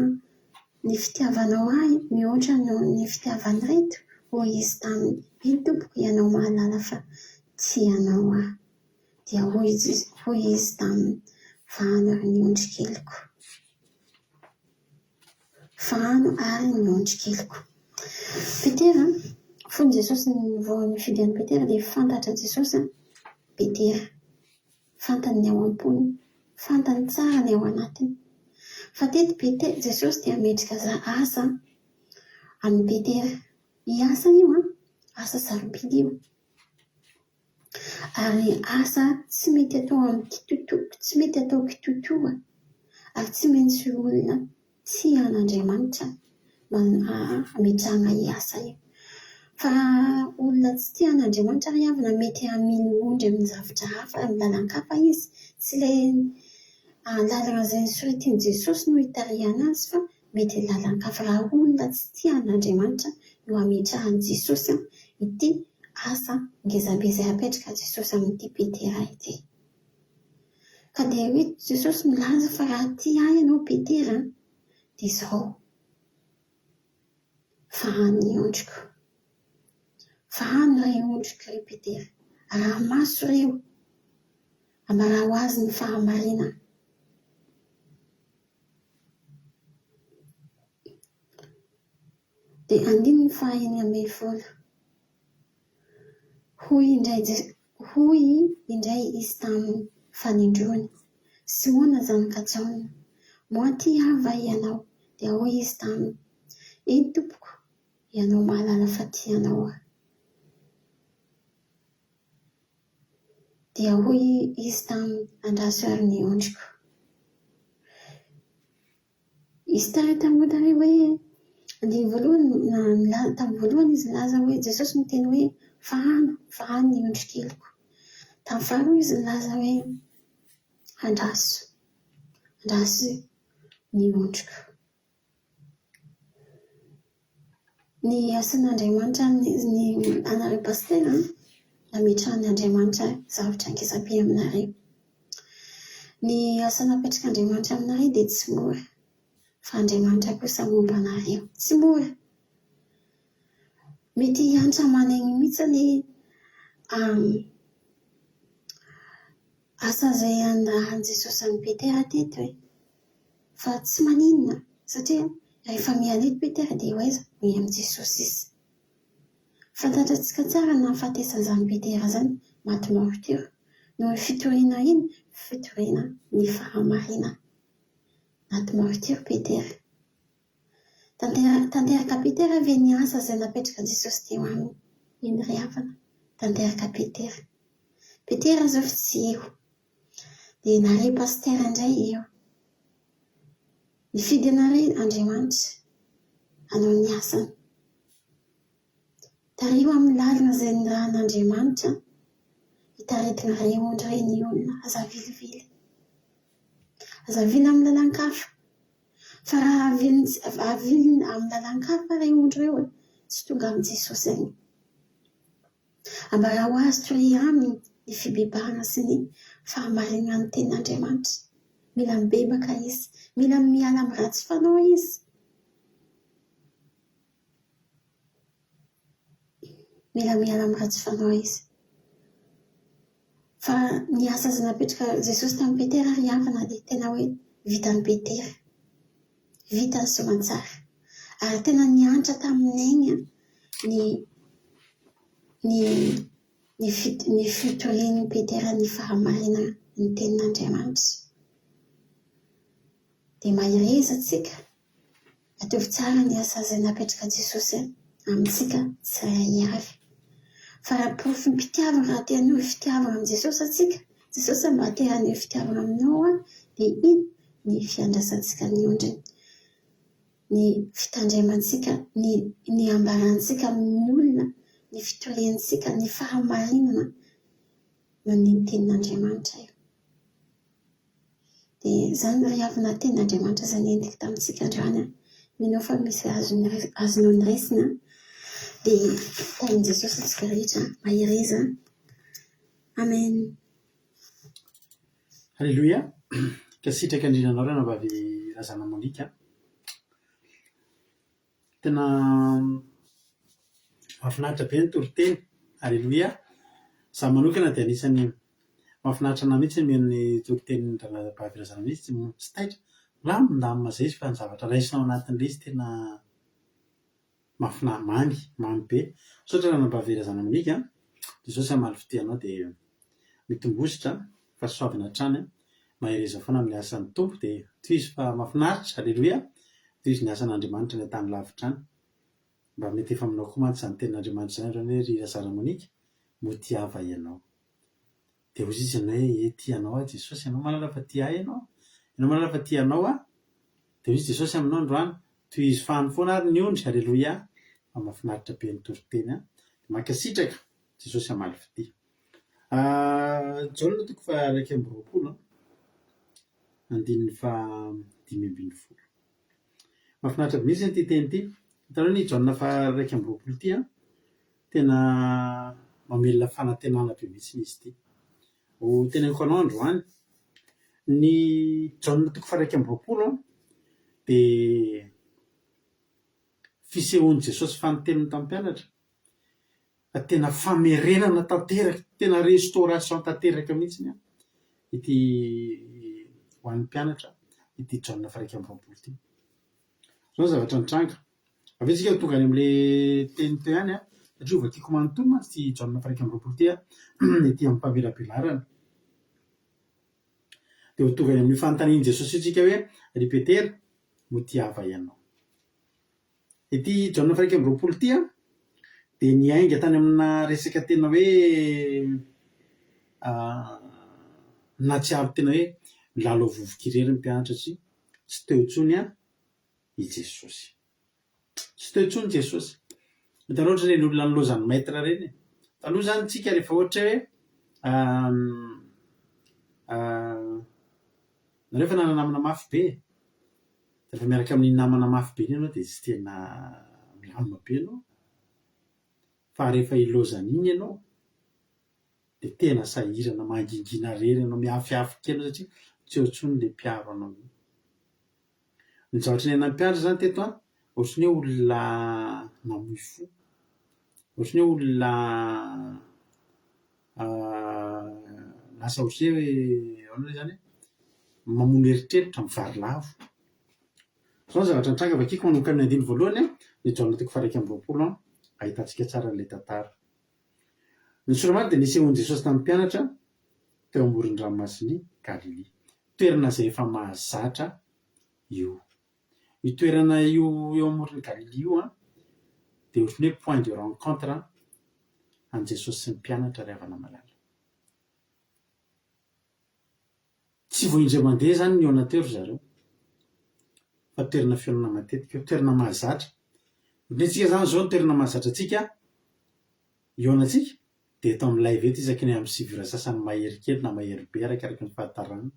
ny fitiavanao ahy mihoatra noho ny fitiavany reto. Hoy izy taminy, iny tompoko ianao mahalala fa tianao ahy. Dia hoy izy taminy, fahano ary ny ondrikeliko, fahano ary ny ondrikeliko. Petera fony Jesosy vao nifidy an'i Petera dia fantatra Jesosy Petera, fantany ny ao am-pony, fantany tsara ny ao anatiny. Fa teto Jesosy dia ametrika asa amin'ny Petera. I asa io asa sarobidy io, ary asa tsy mety atao amin'ny tsy mety atao kitotoa, ary tsy maintsy olona tia an'Andriamanitra ametrahana i asa io. Fa olona tsy tia an'Andriamanitra riavina mety hamily ondry amin'ny zavatra hafa, amin'ny lalan-kafa izy, tsy ilay lalana izay nosoritian'i Jesosy no hitarihana azy fa mety lalan-kafa. Raha olona tsy tia an'Andriamanitra no ametrahany Jesosy ity asa ngezabe izay apetraka Jesosy amin'ity Petera ity. Ka dia hoe Jesosy milaza fa raha tia ahy ianao Petera dia izao, fahano ny ondriko, fahano ray ondriko ry Petera, raha maso reo, ambara ho azy ny fahamarina. Dia andininy fahiny ambin'ny folo. Hoy indray izy tamin'ny fanindroany, Simona zanak'Jaona, moa tiava ianao? Dia hoy izy taminy, eny tompoko, ianao mahalala fa tianao ahy. Dia hoy izy taminy, andraso ary ny ondriko. Izy tamin'ny tary hoe andiny voalohany tamin'ny voalohany izy laza hoe Jesosy miteny hoe fahano ny ondrikeliko. Tamin'ny faharoa izy laza hoe andraso ny ondriko. Ny asan'Andriamanitra ny anareo pastera nametrahan'Andriamanitra zavatra ngezabe aminareo. Ny asa napetraka Andriamanitra aminareo dia tsy mora, fa Andriamanitra kosa momba anareo tsy mora. Mety hantra manaigny mihitsy ny asa izay andrahan'i Jesosy an'i Petera teto fa tsy maninona satria rehefa mialeto Petera dia hoaiza ny amin'i Jesosy izy. fantatratsika tsara na fahatesan'izany Petera zany maty martyr no fitoriana iny fitoriana ny fahamarina maty martyr Petera. Tanteraka Petera ve ny asa izay napetraka Jesosy teo aminy iny ry havana tanteraka Petera. Petera zao tsy eo dia nare pastera indray eo nifidy anare Andriamanitra hanao ny asany. Tario amin'ny lalina izay nirahan'Andriamanitra hitaretina ray ondry ray ny olona aza vilivily amin'ny lalan-kafa. Fa raha aviliny amin'ny lalan-kafa ray ondry reo tsy tonga amin'ny Jesosy any. Ambara ho azy tory aminy ny fibebahana sy ny fahamarinan'ny tenin'Andriamanitra. Mila mibebaka izy, mila miala amin'ny ratsy fanao izy. Mila miala amin'ny ratsy fanao izy. Fa ny asa izay napetraka Jesosy tamin'ny Petera ry havana dia tena hoe vitan'ny Petera. Vita ny soamantsara. Ary tena niantra tamin'ny ny fitorian'ny Petera ny fahamarina ny tenin'Andriamanitra. Dia mahireza tsika atovy tsara ny asa izay napetraka Jesosy amintsika tsirairay avy. Fa raha porofo ny fitiavana raha te hanao fitiavana amin'ny Jesosy atsika, Jesosy mba te hanao fitiavana aminao dia iny ny fiandrasantsika ny ondriny, ny fitandremantsika, ny ambarantsika amin'ny olona, ny fitoriantsika, ny fahamarinana no ny tenin'Andriamanitra io. Dia izany ry havana tenin'Andriamanitra izay nentiko tamintsika androany. Minao fa misy azonao ny resina dia tamin'i Jesosy antsika rehetra mahireza. Amen. Halleluia. Ka sitraka indrindra anao rena vavy razana Monika. Tena mahafinaritra be ny toriteny. Halleluia. Zaho manokana dia anisany mahafinaritra ana mihitsy ny toriteny vavy razana mihitsy tsy taitra. Milamindamina izay izy fa ny zavatra raisinao anatin'ilay izy tena mamy be. Saotra raha vavy razana Monika, Jesosy hamaly fitianao dia mitombositra fa soavina hatrany mahireza foana amin'ny asan'ny tompo dia toy izy fa mahafinaritra. Halleluia. Toy izy ny asan'Andriamanitra ny tany lavitra any. Mba mety efa aminao koa mantsy izany tenin'Andriamanitra izany hoe ry razana Monika motiava ianao. Dia hozy izy hoe tianao Jesosy, ianao malala fa tia ianao, ianao malala fa tianao dia hozy Jesosy aminao androany toy izy fahany foana ary ny ondry. Halleluia. Fa mahafinaritra be ny toriteny. Mankasitraka Jesosy hamaly fitia. Jaona 1:20 andininy 5:10. Mahafinaritra be mihitsy ity teny ity. Hitanao ny Jaona 1:20 ity tena mamelona fanantenana be mihitsy izy ity. Ho teneniko anao androany ny Jaona 1:20 dia fisehoan'i Jesosy fanoteniny tamin'ny mpianatra. Tena famerenana tanteraka, tena restauration tanteraka mihitsy ity ho an'ny mpianatra ity Jaona 1:20 ity. Zao zavatra nitranga. Avetsika tonga any amin'ilay teny teo ihany satria vao tiako manontolo mantsy ity Jaona 1:20 ity ety amin'ny mpamelabelarana. Dia ho tonga any amin'ny fanontanian'i Jesosy itsika hoe ry Petera motiava ianao. Ity Jaona 1:20 ity dia niainga tany amina resaka tena hoe natsiaro tena hoe milalao vovoka-irery ny mpianatra tsy teo intsony i Jesosy. Tsy teo intsony Jesosy. Hitanao ohatra ny olona nilozan'ny maître ireny. Taloha izany tsika rehefa ohatra hoe rehefa nanamana mafy be, rehefa miaraka amin'ny namana mafy be ianao dia tsy tena milamina be ianao. Fa rehefa ilozana iny ianao dia tena sahirana, mangingina rery ianao, miafiafika ianao satria tsy eo intsony ilay mpiaro anao. Ny zavatra ny ainan'ny mpianatra izany teto ohatry ny hoe olona namoy fo, ohatry ny hoe olona lasa ohatry ny hoe ahoana izany mamono eritreritra, mivary lavo. Zao ny zavatra nitranga vakiako manokana ny andiny voalohany ny Jaona 1:20 ahitantsika tsara n'ilay tantara. Ny soramany dia nisehoan'i Jesosy tamin'ny mpianatra teo amoron-dranomasiny Galilia, toerana izay efa mahazatra io. Io toerana io eo amoron'ny Galilia io dia ohatran'ny hoe point de rencontre an' Jesosy sy ny mpianatra ry havana malala. Tsy vao indray mandeha zany ny eo anaty eo zareo, fa toerana fihaonana matetika, toerana mahazatra. Ohatrantsika zany zao ny toerana mahazatra antsika eo anantsika dia eto amin'ilay veto isaky ny amin'ny sivy ora sasany mahery kely na mahery be arakaraka ny fahatarana.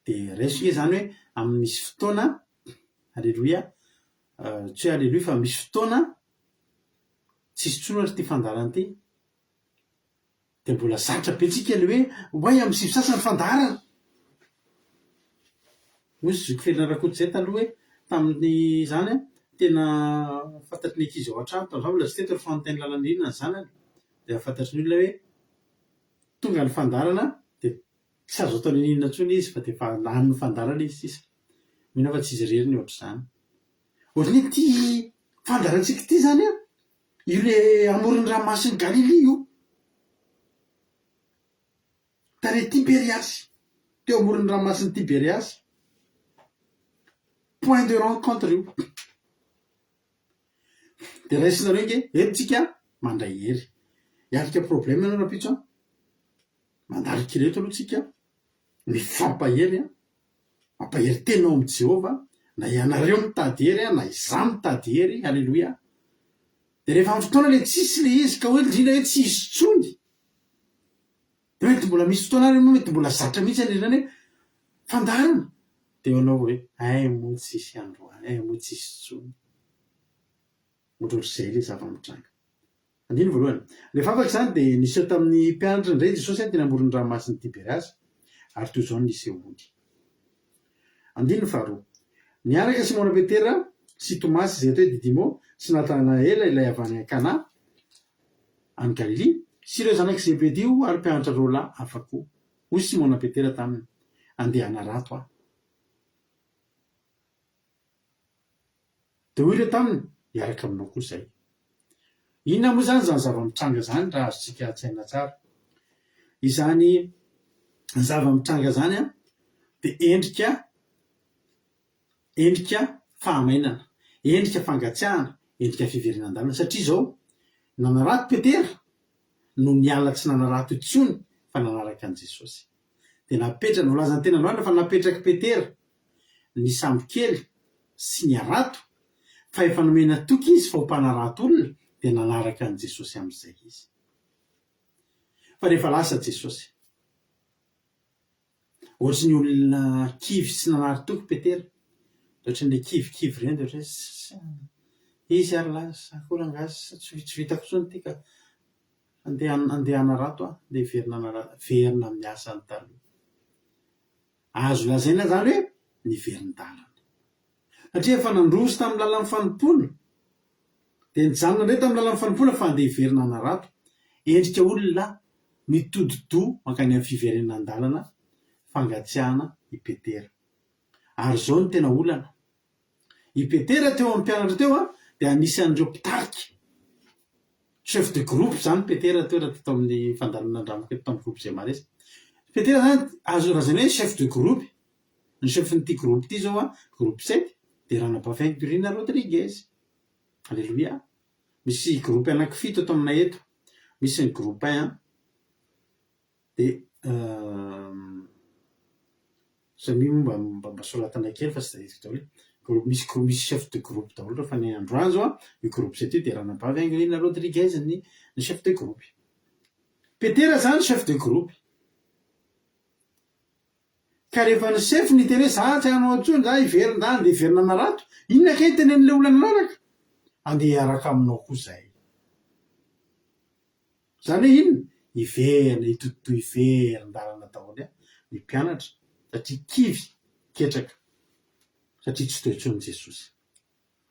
Dia raisiny zany hoe amin'ny misy fotoana, alleloia, tsy hoe alleloia fa misy fotoana tsisy tsony ary ty fandarana ty, dia mbola zatra be tsika le hoe hoay amin'ny sivy sasany fandarana. Hoy zoko felina rakoto zay taloha hoe tamin'ny zany tena fantatry ny ankizy ao an-trano tamin'izao mbola tsy teto ry fanontany lalana inona ny zanany, dia fantatry ny olona hoe tonga ny fandarana dia tsy azo atao ny inona intsony izy fa dia efa lany ny fandarana izy sisa. Mino fa tsy izy reriny ohatr'izany. Ohatrany ity fandarantsika ity zany io le amoron'ny ranomasiny Galilia io. Tare Tiberiasy, teo amoron'ny ranomasiny Tiberiasy, point de rencontre io. Dia raisinareo nge entsika mandray hery. Hialika problème ianao rapitso mandarika ireto aloha tsika mifampahery mampahery tenao amin'i Jehova, na ianareo mitady hery na izaho mitady hery. Alleloia. Dia rehefa amin'ny fotoana le tsisy le izy ka hoe indrindra hoe tsy hisy tsony, dia mety mbola misy fotoana ary moa mety mbola zatra mihitsy an'ireny hoe fandarana, dia anao hoe moa tsisy androany, moa tsisy tsony. Ohatr'izay le zava-mitranga. Andino voalohany. Rehefa afaka izany dia niseho tamin'ny mpianatra indray Jesosy teny amoron'ny ranomasiny Tiberiasy, ary toy izao nisehony. Andino faharoa. Niaraka Simona Petera sy Tomasy izay atao hoe Didimo sy Natanaela ilay avy any Kana any Galilia sy ireo zanaky Zebedeo ary mpianatra roa lahy hafa koa. Hoy Simona Petera taminy, andeha hanarato aho. Dia hoy ireo taminy, hiaraka aminao koa izay. Inona moa zany zava-mitranga zany raha azontsika atsaina tsara? Izany zava-mitranga zany dia endrika fahamainana, endrika fangatsiahana, endrika fiverenan-dalana. Satria izao nanarato Petera no niala tsy nanarato intsony fa nanaraka an'i Jesosy. Dia napetraka, nolaza ny tena androany fa napetraka Petera ny sambo kely sy ny arato, fa efa nomena toky izy fa ho mpanarato olona, dia nanaraka an'i Jesosy amin'izay izy. Fa rehefa lasa Jesosy, ohatrany ny olona kivy tsy nanary toky Petera, ohatran'ilay kivy ireny dia ohatran'ny izy ary lasa akory angazy tsy vitako intsony ity ka andeha hanarato aho, andeha verina amin'ny asany taloha. Azo lazaina zany hoe niverin-dalana. Satria efa nandroso tamin'ny lalan'ny fanompoana, dia nijanona indray tamin'ny lalan'ny fanompoana fa andeha hiverina hanarato. Endrika olona mitodi-do mankany amin'ny fiverenan-dalana, fangatsiahana i Petera. Ary izao ny tena olana. I Petera teo amin'ny mpianatra teo dia anisan'ireo mpitarika. Chef de groupe zany Petera teo raha tao amin'ny fandarana andramoko eto tamin'ny groupe izay maresy. Petera zany azo razana hoe chef de groupe. Ny chefin'ity groupe ity zao groupe 7 dia Ranabavin Durina Rodriguez. Alleluia. Misy groupe anankifito eto aminay eto. Misy ny groupe 1 dia samy mba soratanay kely fa tsy zay daholo. Misy chef de groupe daholo fa ny androany zao io groupe 7 io dia Ranabavin Durina Rodriguez ny chef de groupe. Petera zany chef de groupe. Ka rehefa ny chef niteny hoe za tsy hanao intsony, za hiverin-dany andeha hiverina hanarato, inona kay tenen'ilay olona nanaraka? Andeha hiaraka aminao koa izay. Zany hoe inona? Hiverina, hitotoa hiverin-dalana daholo ny mpianatra, satria kivy ketraka, satria tsy toa intsony Jesosy.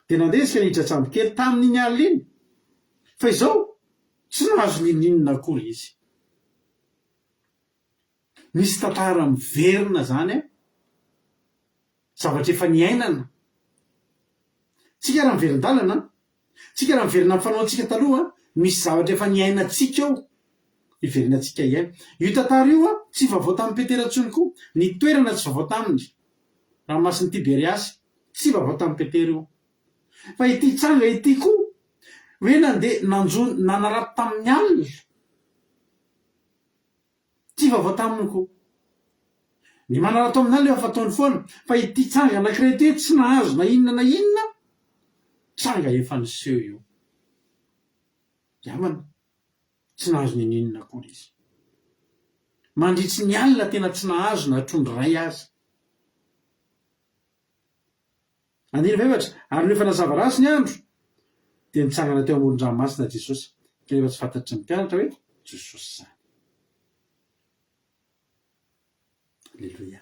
Dia nandeha izy ka niditra sambo kely tamin'iny alina iny, fa izao tsy nahazo ninona akory izy. Misy tantara miverina zany zavatra efa niainana. Tsika raha miverin-dalana tsika raha miverina amin'ny fanaontsika taloha misy zavatra efa niainantsika eo iverinantsika iaina io tantara io a tsy vavao tamin'ny petera ntsony koa ny toerana tsy vavao taminy raha masiny Tiberiasy tsy vavao tamin'ny petera io fa ity tsanga ity koa hoe nandeha nanarato tamin'ny alina tsy vavao taminy koa ny manarato amin'ny alina efa fataony foana fa ity tsanga anankiray ity tsy nahazo na inona tsanga efa niseho io iamana tsy nahazo ninona koa izy mandritsy ny alina tena tsy nahazo na trondro ray azy andiny vevatra ary nefa nazava ratsy ny andro dia nitsangana teo amoron-dranomasina Jesosy kanefa tsy fantatry ny mpianatra hoe Jesosy zany. Alleluia.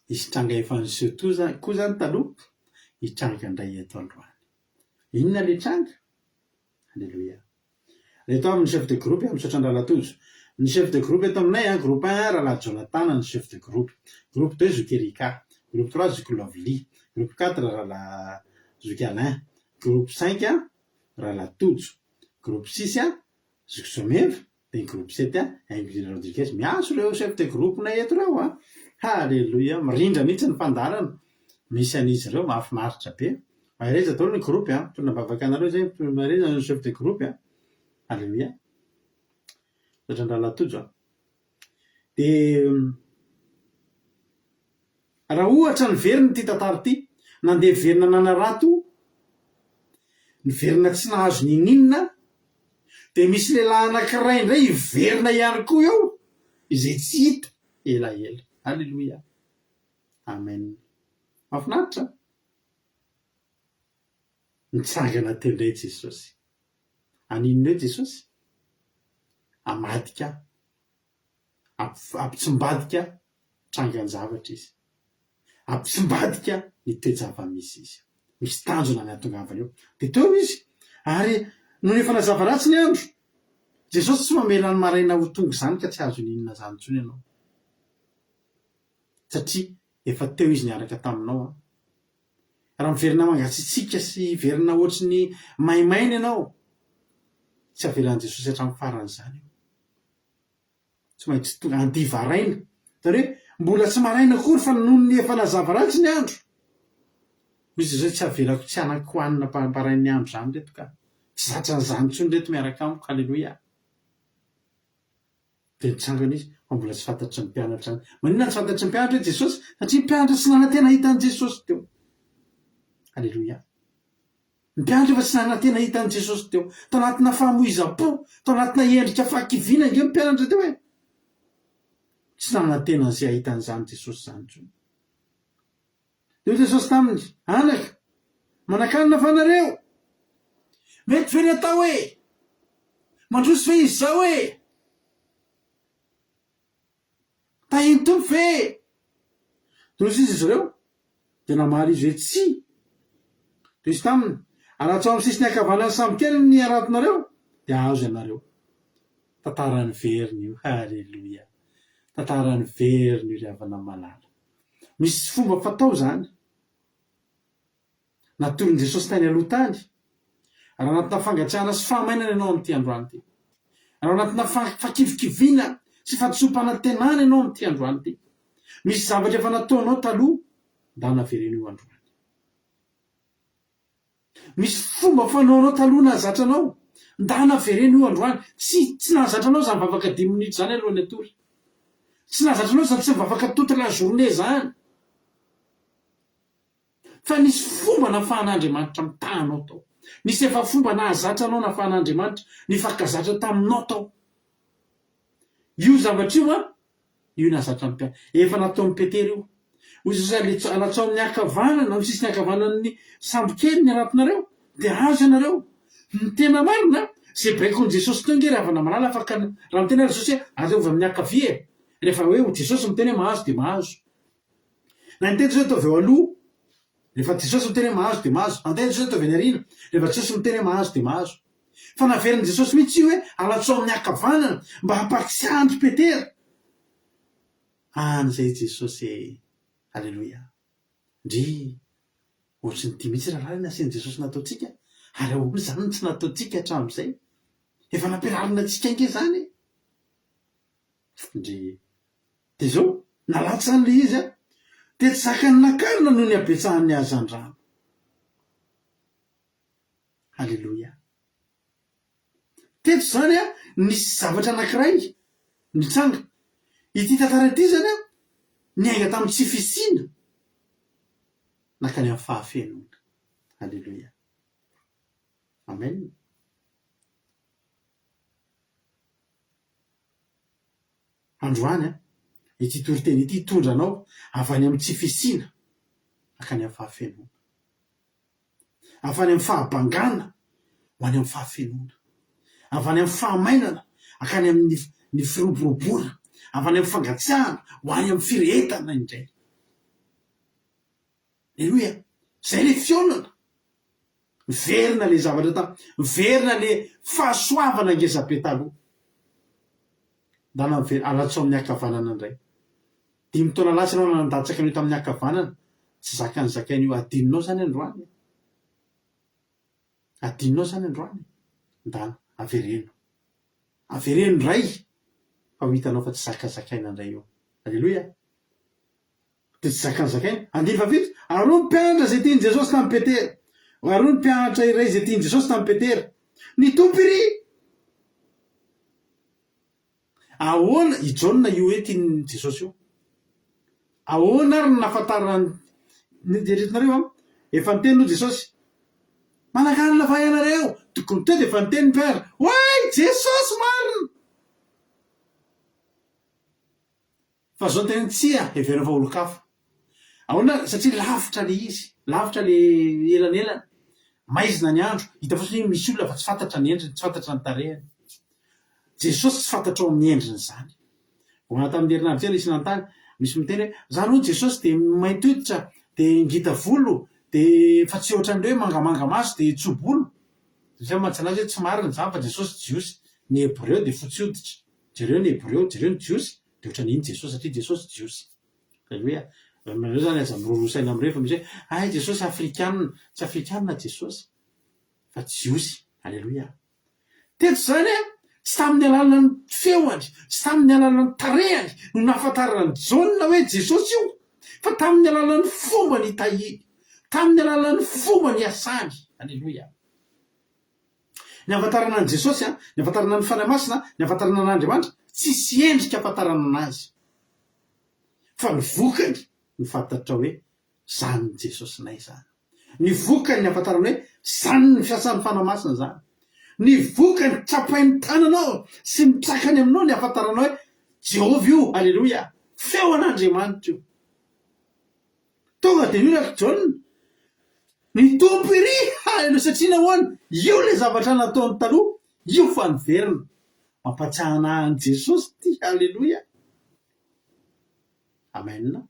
Izy tranga efa niseho koa zany taloha hitranga indray eto androany. Inona le tranga? Alleluia. Reto amin'ny chef de groupe misaotra Andralatojo. Ny chef de groupe eto aminay groupe 1 Rahalahy Jonathan ny chef de groupe. Groupe 2 Zoky Erika. Groupe 3 Zoky Lovely. Groupe 4 Rahalahy Zoky Alain. Groupe 5 Rahalahy Tojo. Groupe 6 Zoky Someva. Dia groupe 7 Ingrid Rodriguez. Miaso reo chef de groupe nay eto reo Halleluia. Mirindra mihitsy ny fandarana. Misy an'izy ireo mahafinaritra be. Mahereza daholo ny groupe tonabavaka anareo zay mahereza ny chef de groupe Halleluia. Satria Rahalahy Tojo dia raha ohatra ny verina ty tantara ty nandeha verina nanarato ny verina tsy nahazo ninina dia misy lehilahy anankiray indray verina ihany koa eo izay tsy hita elaela. Halleluia. Amen. Mahafinaritra nitsangana teo indray Jesosy. Aninona eo Jesosy? Amadika ampitsimbadika trangan-javatra izy, ampitsimbadika ny toe-java-misy izy, misy tanjona ny atongavany eo dia teo izy. Ary no efa nazava ratsy ny andro Jesosy tsy mamela ny maraina ho tonga izany ka tsy azo ninona zany intsony ianao satria efa teo izy niaraka taminao. Raha miverina mangatsitsika sy verina ohatry ny maimaina ianao tsy avelan'i Jesosy hatramin'ny faran'izany io. Tsy maintsy tonga andivaraina zany hoe mbola tsy maraina akory fa noho ny efa nazava ratsy ny andro izy zay tsy avelako tsy anako hoanina parain'ny andro zany reto ka tsy zatra n'izany intsony reto miaraka amiko. Halleluia. Dia nitsangana izy fa mbola tsy fantatry ny mpianatra. Maninona tsy fantatry ny mpianatra hoe Jesosy? Satria mpianatra tsy nanantena hitan'i Jesosy teo. Halleluia. Ny mpianatra efa tsy nanantena hitan'i Jesosy teo. Tao anatina fahamoiza-po, tao anatina endrika fahakiviana ingeo mpianatra teo hoe tsy nanantena izay ahitan'izany Jesosy zany intsony. Dia Jesosy taminy anaka manakanina fa nareo mety ve ny atao hoe mandroso ve izy zao hoe tahiny tompo ve? Droso izy ireo dia namaly izy hoe tsy. Dia izy taminy aratsao amin'ny sisiny ankavanana samy kely ny aratonareo dia azo ianareo. Tantarany verina io. Halleluia. Tantarany verina io ry havana malala. Misy fomba fatao zany natolon'i Jesosy tany aloha tany. Raha anatina fangatsiahana sy fahamainana ianao amin'ity androany ity, raha anatina fakivikiviana sy fahatsompanantenana ianao amin'ity androany ity, misy zavatra efa nataonao taloha mba hanaverena io androany. Misy fomba fanaonao taloha nahazatranao mba hanaverena io androany. Tsy nahazatranao zany mivavaka 10 minutes zany alohan'ny atory. Tsy nahazatranao zany tsy mivavaka toute la journée zany. Fa nisy fomba nafahan'Andriamanitra mitahanao tao. Nisy efa fomba nahazatranao nafahan'Andriamanitra nifankazatra taminao tao. Io zavatra io io nahazatra ny mpianatra. Efa nataon'ny Petera io. Ozy zay alatao amin'ny akavanana, amin'ny sisiny akavanan'ny sambo kely ny aratonareo dia azo ianareo. Ny tena marina zay baikon' Jesosy teo nge ravana malala afaka raha mitena Jesosy hoe aleova amin'ny akavia. Rehefa hoe Jesosy miteny hoe mahazo dia mahazo. Na ny teny Jesosy atao avy eo aloha, rehefa Jesosy miteny hoe mahazo dia mahazo. Na ny teny Jesosy atao avy eny arina, rehefa Jesosy miteny hoe mahazo dia mahazo. Fa naverin'i Jesosy mihitsy io hoe alatao amin'ny akavanana mba hampatsiahandry Petera. An'izay Jesosy. Halleluia. Ndry ohatrany ity mihitsy raharaha ny asian'i Jesosy nataontsika ary ahoana zany tsy nataontsika hatramin'izay efa nampiararina antsika ange zany ndry de zao nalatsa n'le izy a de tsy zakany nakarina noho ny abetsahan'ny azy andrano. Halleloia. Teto zany a nisy zavatra anankiray nitsanga ity tantara ity zany a niainga tamin'ny tsy fisiana nakany amin'ny fahafenona. Halleloia. Amen. Androany a ity toriteny ity tondra anao avy any amin'ny tsy fisiana nakany amin'ny fahafenona, avy any amin'ny fahabangana ho any amin'ny fahafenona, avy any amin'ny fahamainana akany amin'ny firoborobora, avy any amin'ny fangatsiahana ho any amin'ny firehetana indray. Alleluia. Zay le fionana miverina le zavatra ta miverina le fahasoavana ngezabe taloha dana alatso amin'ny akavanana indray. 5 taona lasa anao nandatsaka an'io tamin'ny akavanana tsy zakany zakainy io adininao zany androany, adininao zany androany ndana avereno ray fa ho hitanao fa tsy zakazakaina indray io. Alleloia. De tsy zakany zakaina andiny fa vita aroa ny mpianatra zay tiany Jesosy tamin'ny Petera, aroa ny mpianatra iray zay tiany Jesosy tamin'ny Petera, ny tompiry ahoana ijaona io hoe tiany Jesosy io, ahoana ary nahafantarana eretinareo a efa niteny no Jesosy manakanina fa ianareo tokony teo de efa niteny ny Père hoay Jesosy marina fa zao tena tsia everina fa olo-kafa. Ahoana satria lavitra le izy, lavitra le elanelana, maizina ny andro, hita fotsiny misy olona fa tsy fantatra ny endriny, tsy fantatra ny tarehany. Jesosy tsy fantatra ao amin'ny endriny zany. Vao tamin'ny herinandro tena isy nantany misy miteny hoe zany hoy Jesosy de mainty hoditra de ngita volo de fa tsy ohatran'ireo mangamanga maso de tso-bolo. Zay mahatsanazy hoe tsy marina zany fa Jesosy jiosy, ny Hebreo de fotsy hoditra, jereo ny Hebreo, jereo ny jiosy de ohatran'iny Jesosy satria Jesosy jiosy. Alleluia. Manareo zany aza mirorosaina amin'ireo fa misy hoe ay Jesosy afrikanina, tsy afrikanina Jesosy fa jiosy. Alleluia. Teto zany a tsy tamin'ny alalany feoany, tsy tamin'ny alalany tarehany no nahafantarana Jaona hoe Jesosy io, fa tamin'ny alalany fomba ny tahiny, tamin'ny alalany fomba ny asany. Alleluia. Ny ahafantarana an' Jesosy a, ny ahafantarana ny fanahy masina, ny ahafantarana an'Andriamanitra tsy sy endrika ahafantarana anazy fa ny vokany ny fantatra hoe zany ny Jesosy nay zany, ny vokany ny ahafantarana hoe zany ny fiasan'ny fanahy masina zany, ny vokany tsapain'ny tananao sy mitsakany aminao ny ahafantaranao hoe Jehovah io. Alleluia. Feo an'Andriamanitra io. Tonga de io Jaona ny tompo iry. Alleluia. Satria nahoana io le zavatra nataony taloha io fa niverina mampatsiahana an' Jesosy ty. Alleluia. Amen.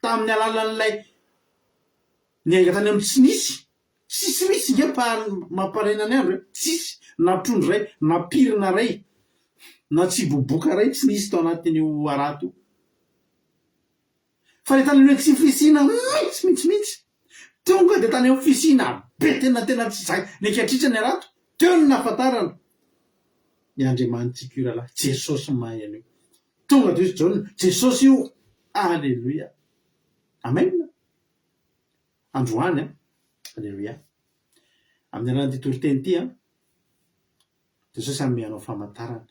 Tamin'ny alalan'ilay niainga tany amin'ny tsy misy nge mamparaina ny andro, tsisy na trondro ray na pirina ray na tsy boboka ray tsy nisy tao anatin'io arato. Fa le tany hoe tsy fisina mihitsy tonga de tany amin'ny fisina be tena tsy zay ny ankehitritra ny arato teo ny nahafantarana ny Andriamanitsika io rahalahy Jesosy mahay an'io. Tonga de izy Jaona Jesosy io. Alleluia. Amen. Androany a. Alleluia. Amin'ny alalan'ity toriteny ity a Jesosy ameanao famantarana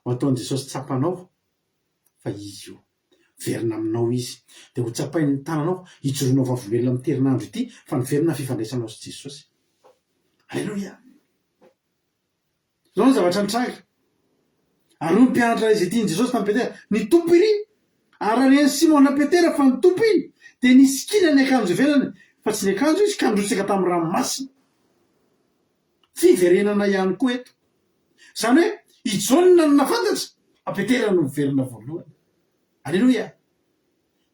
ho ataon'i Jesosy tsapanao fa izy io verina aminao izy de ho tsapain'ny tananao hijoronao vavovelona amin'ny terinandro ity fa niverina fifandraisanao sy Jesosy. Alleluia. Zao ny zavatra nitranga ary ny mpianatra izay tiany Jesosy tamin'ny Petera ny tompo iry ary reny Simona Petera fa ny tompo iny de nisikina ny akanjo ivelany fa tsy ny akanjo izy ka ndrotsaka tamin'ny ranomasina. Fiverenana ihany koa eto zany hoe ijaonina no nafantatra fa Petera no miverina voalohany. Alleluia.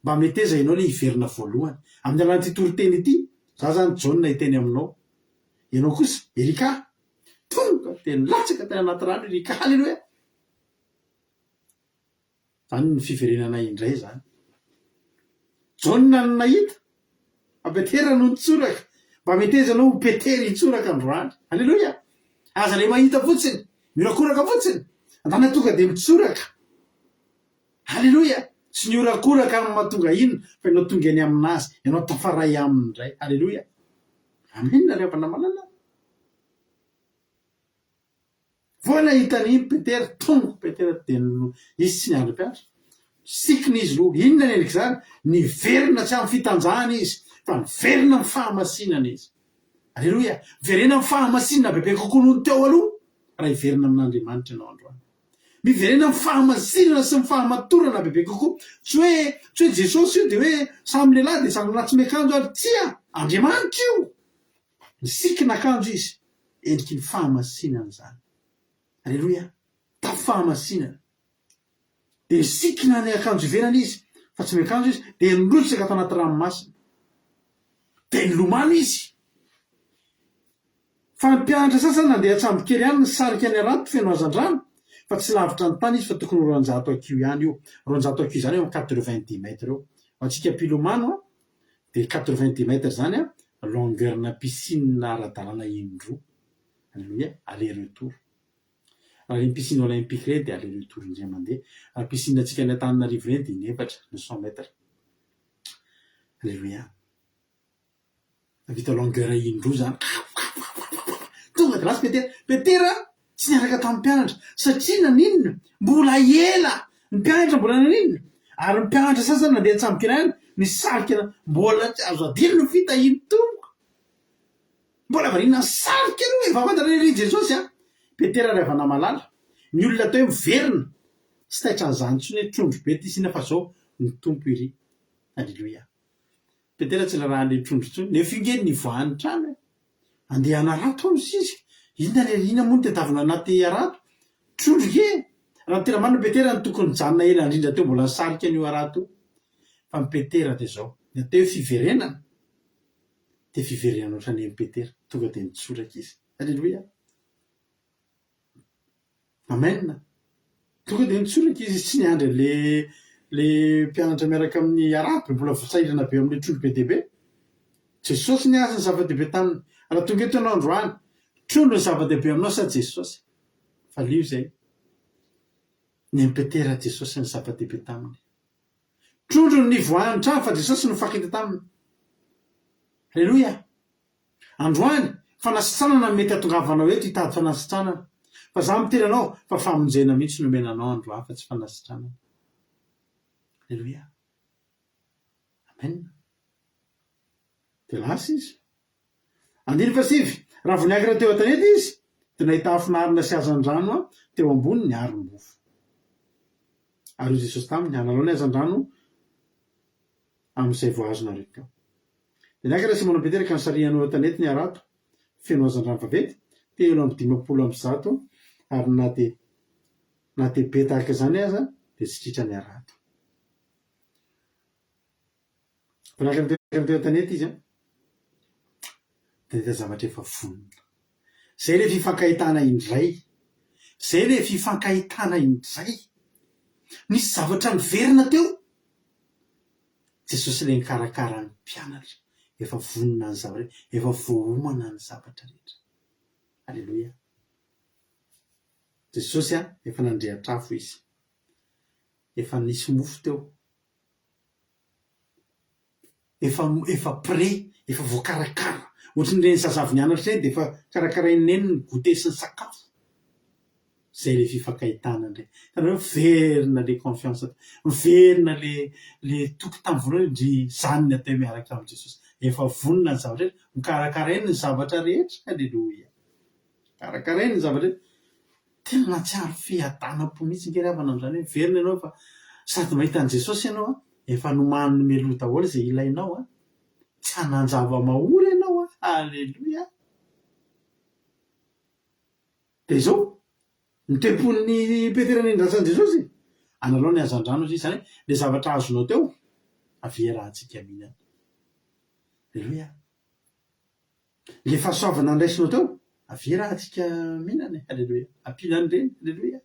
Mba meteza ianao le hiverina voalohany amin'ny alalan'ity toriteny ity. Za zany Jaona hiteny aminao, ianao kosa Erika tonga de nilatsaka teny anaty rano Erika. Alleluia. Zany ny fiverenana indray zany. Jaona no nahita Petera no nitsoraka mba metezanao ho petera hitsoraka androany. Alleloia. Aza le mahita fotsiny miorakoraka fotsiny andana tonga de mitsoraka. Alleloia. Tsy niorakoraka amin'ny mahatonga inona fa ianao tonga any aminazy, ianao tafaray aminy indray. Alleloia. Amen. Ravana malala. Voana hitany Petera, tonga Petera de izy tsy niandry mpianatra. Sikina izy lo, inona ny endrika zany? Niverina tsy amin'ny fitanjahana izy, fa niverina amin'ny fahamasinana izy. Alleloia. Miverena amin'ny fahamasinana bebe kokoa noho ny teo aloha. Raha hiverina amin'Andriamanitra ianao androany. Miverena amin'ny fahamasinana sy ny fahamatorana bebe kokoa. Tsy hoe Jesosy io de hoe samy lehilahy de samy latsy miakanjo ary tsia. Andriamanitra io. Ny sikina akanjo izy. Endriky ny fahamasinana zany. Alleloia. Tafahamasinana. De sikina ny akanjo iverana izy, fa tsy miakanjo izy, de nirotsaka ato anaty ranomasina. De nilomano izy. Fa ny mpianatra sasany nandeha atsambokely ihany nisarika ny arato feno hazan-drano, fa tsy lavitra ny tany izy fa tokony 400 akiu ihany io. 400 akiu zany eo 90 mètres eo. Atsika mpilomano de 90 mètres zany longueurna piscine ara-dalàna indroa. Alleluia. Aller-retour. Raha ny piscine olympique reny de aller-retour indray mandeha. Raha piscine atsika ny Antananarivo reny de 900 mètres. Alleluia. Vita longueur indroa zany. Tonga de lasa Petera tsy niaraka tamin'ny mpianatra satria naninona mbola ela ny mpianatra mbola naninona ary ny mpianatra sasany nandeha nitsambokely ihany nisarika mbola tsy azo adino ny fitahiny tombo. Mbola varinana sarika aloha efa fantatra lery Jesosy a. Petera ray avana malala. Ny olona tao miverina. Tsy taitra an'izany tsy hoe trondro be ty sina fa zao ny tompo iry. Alleluia. Petera tsy la raha le trondro tsony. Nefa ingeny ny voan'ny trano. Andeha anarato amzy izy. Inona moa ny tedavina anaty arato? Trondro ke. Raha tena marina Petera ny tokony janona ela indrindra teo mbola sarika an'io arato. Fa ny Petera de zao. Ny ateo fiverenana. De fiverenana ohatrany amin'ny Petera. Tonga de nitsoraka izy. Alleluia. Amen. Tonga de nitsoraka izy tsy niandry le mpianatra miaraka amin'ny arato mbola voasairana be amin'ny trondro be dehibe. Jesosy ny asa ny zava-dehibe taminy. Raha tonga eto ianao androany, trondro ny zava-dehibe aminao sa Jesosy? Fa lio zay. Ny Petera Jesosy ny zava-dehibe taminy. Trondro ny voan'ny trano fa Jesosy ny fakita taminy. Alleluia. Androany, fanasitranana mety atongavanao eto hitady fanasitranana. Fa za miteny anao fa famonjena mihitsy no menanao androany fa tsy fanasitranana. Alleluia. Amen. De lasa izy. Andiny fa sivy. Raha voniakira teo an-tanety izy, de nahita afinarina sy hazan-drano teo ambony ny arom-bofo. Ary Jesosy taminy analao ny hazan-drano amin'izay voazonareo teo. De niakira Simona Petera ka nisarihanao an-tanety ny arato, feno hazan-drano vavety, teo eo amin'ny 500 ary na te be tahaka zany aza de tsy tritra ny arato. Niakira teo an-tanety izy de zavatra efa vonona. Zay le fifankahitana indray. Zay le fifankahitana indray. Nisy zavatra niverina teo. Jesosy le nikarakara ny mpianatra. Efa vonona ny zavatra. Efa voaomana ny zavatra rehetra. Alleluia. Jesosy efa nandrehatrafo izy. Efa nisy mofo teo. Efa pré. Efa voakarakara. Ohatrany reny sazavy nianatra reny de efa karakarainy eny ny goûter sy ny sakafo. Zay le fifankahitana indray. Tanao verina le confiance. Verina le toky tamin'ny voalohany ndry zanony atao miaraka amin'ny Jesosy. Efa vonona ny zavatra rehetra. Mikarakarainy ny zavatra rehetra. Alleluia. Karakarainy ny zavatra rehetra. Tena natsiaro fiadanam-po mihitsy nge ravana amin'izany hoe verina ianao fa sady mahita an'i Jesosy ianao efa nomany melo daholo zay ilainao tsy hanan-java mahory ianao Alleluia. De zao ny tempon'ny Petera ny ndrasan'i Jesosy analao ny hazan-drano izy zany le zavatra azonao teo averahantsika mihinana. Alleluia. Le fahasoavana ndraisinao teo averahantsika mihinana. Alleluia. Ampilany reny. Alleluia.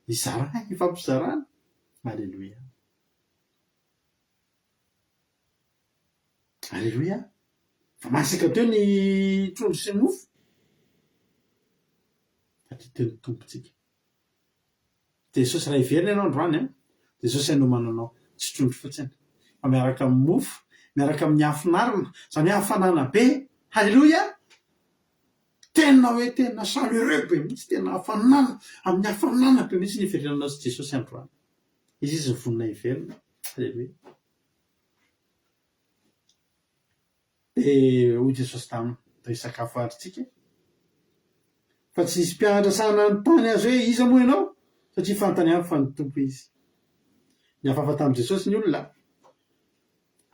Izarana ifampizarana. Alleluia. Alleloia. Fa masaka teo ny trondro sy ny mofo satria teo ny tompontsika. Jesosy raha iverina ianao androany Jesosy anomananao tsy trondro fotsiny fa miaraka amin'ny mofo, miaraka amin'ny hafinarina, zany hoe hafanana be. Halleloia. Tena hoe tena chaleureux be mihitsy, tena hafanana, amin'ny hafanana be mihitsy ny iverenanao sy Jesosy androany. Izy vonona iverina. Halleloia. Dia hoy Jesosy taminy toy sakafo atritsika fa tsy nisy mpianatra sananontany azy hoe iza moa ianao satria fantany aby fa ny tompo izy. Niafafa tamin'i Jesosy ny olona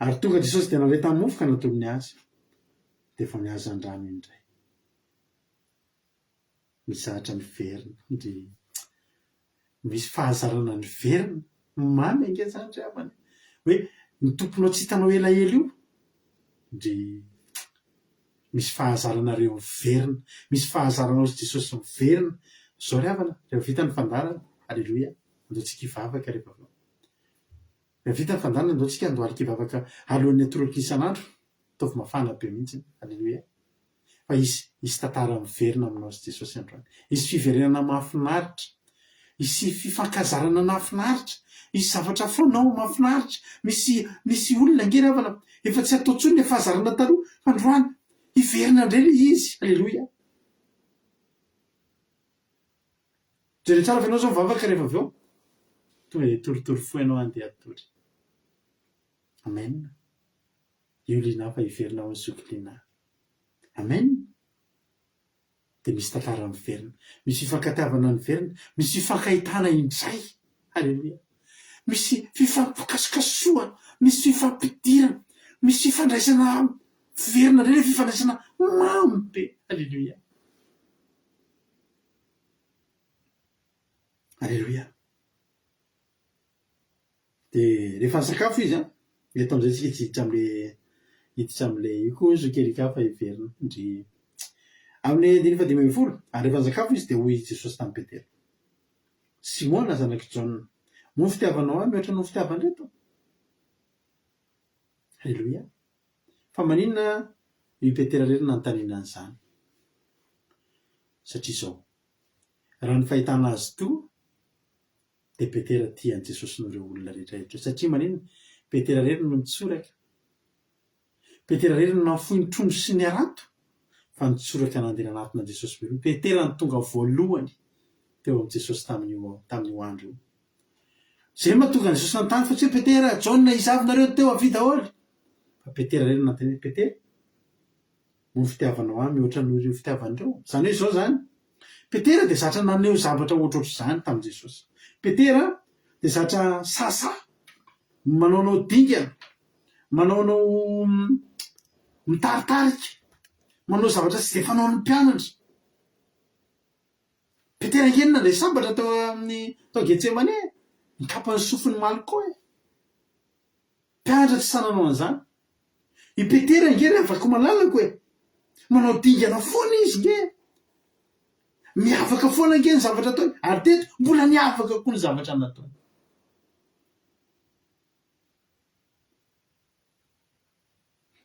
ary tonga Jesosy dia nandray tamin'ny mofo ka natominy azy dia efa mihaza andrano indray. Mizatra ny verina ndry misy fahazarana ny verina mamy ange zany ry havana hoe ny tomponao tsy hitanao elaela io ndry misy fahazaranareo miverina, misy fahazaranao sy Jesosy miverina. Zao ry havana rehefa vita ny fandarana. Alleloia. Andeontsika hivavaka rehefa avy eo. Rehefa vita ny fandarana andeontsika andao alika hivavaka alohan'ny atoroky isan'andro. Ataovy mafana be mihitsy. Alleloia. Fa isy tantara miverina aminao sy Jesosy androany. Isy fiverenana mahafinaritra, isy fifankazarana mahafinaritra, isy zavatra fonao mahafinaritra. Misy olona nge ry havana efa tsy atao tsony le fahazarana taloha fa androany hiverina indray le izy. Alleloia. Jereny tsara fa ianao zao mivavaka rehefa avy eo tonga dia toritory fo ianao andeha atory. Amen. Iolina fa hiverina ao ny zokilina. Amen. Dia misy tantara miverina, misy fifankatiavana miverina, misy fifankahitana indray. Halleluia. Misy fifampikasokasoana, misy fifampidirana, misy fifandraisana verina indray le fifandraisana mamy be. Halleluia. Alleluia. Dia rehefa sakafo izy eto amin'izay tsika hiditra amin'le io koa zokelika fa hiverina ndry amin'ny 15 ary rehefa sakafo izy dia hoy Jesosy tamin'ny Petera: Simona zanaky Jaona, mo fitiavanao ahy mihoatra no fitiavany reto? Halleluia. Fa maninona io Petera rery nanontaniana an'izany? Satria izao raha ny fahitana azy toa dia Petera tian'i Jesosy noireo olona rehetrarehetra. Satria maninona? Petera rery no nitsoraka. Petera rery no nafoy ny trondro sy ny arato fa nitsoraka nandeha nanatona Jesosy be. Petera ny tonga voalohany teo amin'i Jesosy tamin'io andro io. Zay mahatonga an'i Jesosy nanontany fa tsy hoe Petera, Jaona izavinareo teo avy daholo. Fa Petera rery nanontany: Petera, mo fitiavanao ahy mihoatra noho ireo fitiavan'ireo? Zany hoe zao zany, Petera dia zatra naneho zavatra ohatrohatr'izany tamin'i Jesosy. Petera dia zatra sasa, manaonao dingana, manaonao mitaritarika, manao zavatra tsy dia fanaon'ny mpianatra. Petera ngenina ilay sambatra tao Getsemane, mikapany sofiny malikoa. Mpianatra tsy sananao an'izany. I Petera ngery afaka malalako manao dingana foana izy nge. Miavaka foana nge ny zavatra ataony ary teto mbola niavaka koa ny zavatra nataony.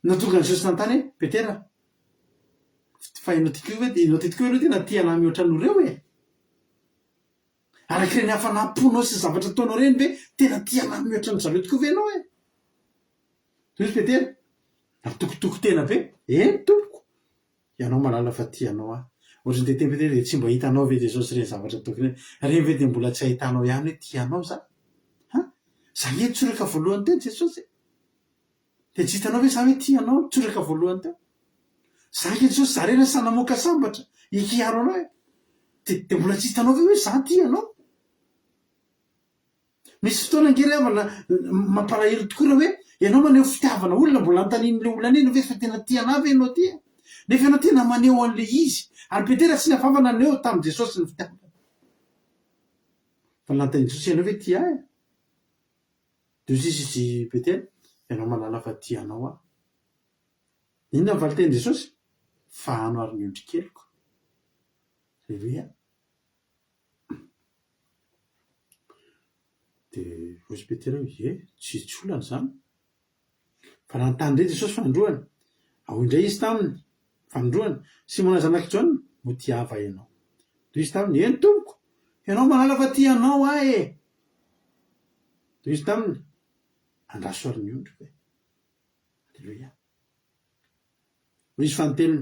Natonga Jesosy nanontany hoe: Petera, fa ianao ty koa aloha tena tia anahy mihoatra an'ireo araka ireny hafanam-ponao sy zavatra ataonao reny ve tena tia anahy mihoatra ny zareo tokoa ve ianao Toy Petera, natokotoko tena be. Tompoko, ianao malala fa tianao ahy. Ohatrany teteny Petera dia tsy mba hitanao ve Jesosy ireny zavatra ataoko ireny? Reny ve dia mbola tsy ahitanao ihany hoe tianao za? Za nge tsoraka voalohany teo Jesosy. Dia tsy hitanao ve za hoe tianao tsoraka voalohany teo? Za nge Jesosy za reny sa namoaka sambatra hiaro anao dia mbola tsy hitanao ve hoe za tianao? Misy fotoana nge ry havana mampalahelo tokoa raha hoe ianao maneho fitiavana olona mbola antanin'le olona an'iny ve fa tena tiana ve ianao ty? Nefa ianao tena maneho an'le izy. Ary Petera tsy niafafana naneho tamin'i Jesosy ny fitiavana. Fa nanontany Jesosy: ianao ve tia ahy? Dia hoy izy Petera: ianao malala fa tianao ahy. Inona ny valiteny Jesosy? Fa ano ary ny ondrikeliko. Alleluia. Dia hoy Petera hoe: tsisy olana izany. fa nanontany ndray Jesosy fandroana ao indray izy taminy fandroana Simona zanaky Jaona mo tia hava ianao de izy taminy eny tompoko ianao malala fa tianao ahy e de izy taminy andrasoariny ondry ve alleluia izy fanonteny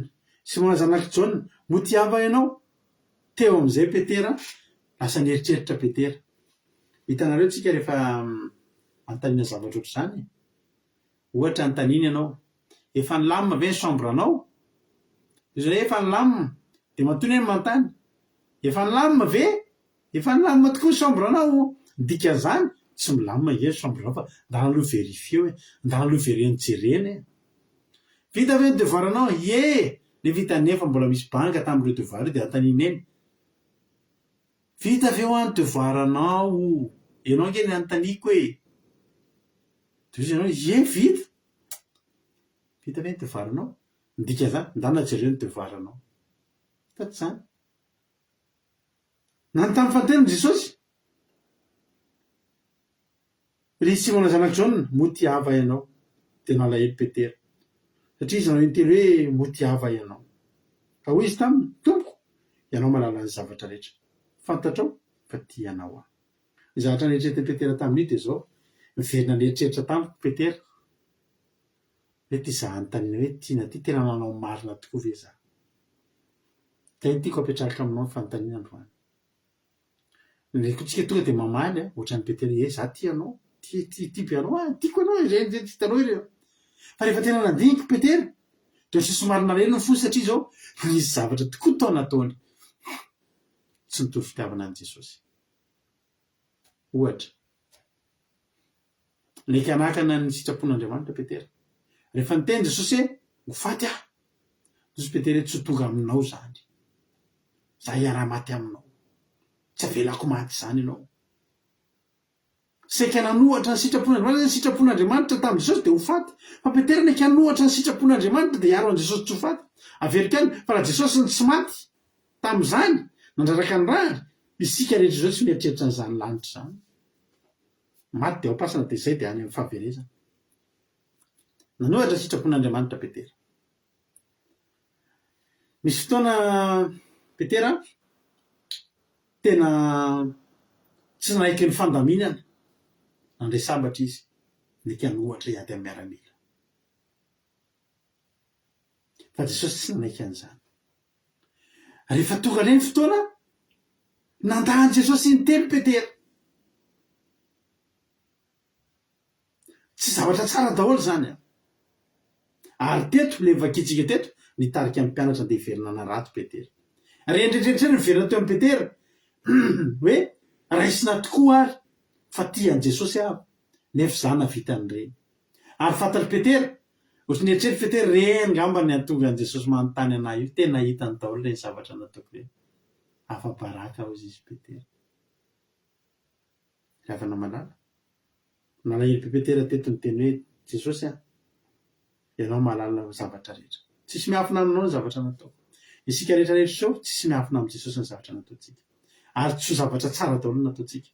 Simona zanaky Jaona mo tia hava ianao teo am'izay Petera lasa nieritreritra Petera hitanareo tsika rehefa antanina zavatra ohatr' zany ohatra antaniny ianao efa nilamina ve ny chambre anao izy hoe efa nilamina de matoy ny mantany efa nilamina ve efa nilamina tokoa ny chambre anao dikan'izany tsy milamina nge ny chambre anao fa ndana aloha verifie hoe ndana aloha verenjereny vita ve ny devoir anao le vita nefa mbola misy banga tamin'ireo devoir de antaniny eny vita ve ho any devoir anao ianao nge ny antaniko e de izy ianao vita ve ny devoir anao ndika zany ndana jereo ny devoir anao fa tsy zany nanontany fanteniny Jesosy ry Simona zanaky Jaona mo tia hava ianao de nalahelo Petera satria izy nanao intelo hoe mo tia hava ianao ka hoy izy taminy tompoko ianao malala ny zavatra rehetra fantatrao fa tianao aho ny zavatra nieritreretiny Petera tamin'io de zao miverina nieritreritra tamiko Petera hoe ty za anontaniana hoe tiana ty tena nanao marina tokoa ve za de tiako apetraraka aminao ny fanontaniana androany ntsika tonga de mamaly ohatran'ny Petera za tianao ty anao tiako anao reny hitanao ireo fa rehefa tena nandinika Petera de sy somary nalelo ny fosy satria zao nisy zavatra tokoa tao nataony tsy nitovy fitiavana an' Jesosy ohatra leka anakana ny sitrapon'Andriamanitra Petera rehefa niteny Jesosy hoe ho faty aho Jesosy Petera tsy ho tonga aminao zany za hiara-maty aminao tsy avelako maty zany ianao saika nanohatra ny sitrapon'Andriamanitra ny sitrapon'Andriamanitra tamin'ny Jesosy de ho faty fa Petera neka hanohatra ny sitrapon'Andriamanitra de hiaro an' Jesosy tsy ho faty averika any fa raha Jesosy ny tsy maty tamin'izany nandraraka ny rany isika rehetra zao tsy mieritreritra n'izany lanitra zany maty de ao pasana de zay de any amin'ny fahaverezana nanohatra sitrapon'Andriamanitra Petera misy fotoana Petera tena tsy naiky ny fandaminana nandray sambatra izy ndeka nohatra hiady amin'ny miaramila fa Jesosy tsy nanaiky an'izany rehefa tonga reny fotoana nandany Jesosy intelo Petera tsy zavatra tsara daholo zany ary teto le vakitsika teto nitarika amin'ny mpianatra de hiverina narato Petera rendretretra ny miverina teo amin'ny Petera hoe raisina tokoa ary fa tian' Jesosy aho nefa za navita an'ireny ary fantatry Petera ohatry nieritreritry Petera reny ngamba ny antonga an' Jesosy manontany anahy io tena hitany daholo reny zavatra nataoko reny afa-baraka ao izy Petera ravana malala nalahelo Petera teto ny teny hoe Jesosy ianao mahalala zavatra rehetra tsisy miafina aminao ny zavatra nataoko isika rehetrarehetra sao tsisy miafina amin'i Jesosy ny zavatra nataontsika ary tsy ho zavatra tsara daholo nataontsika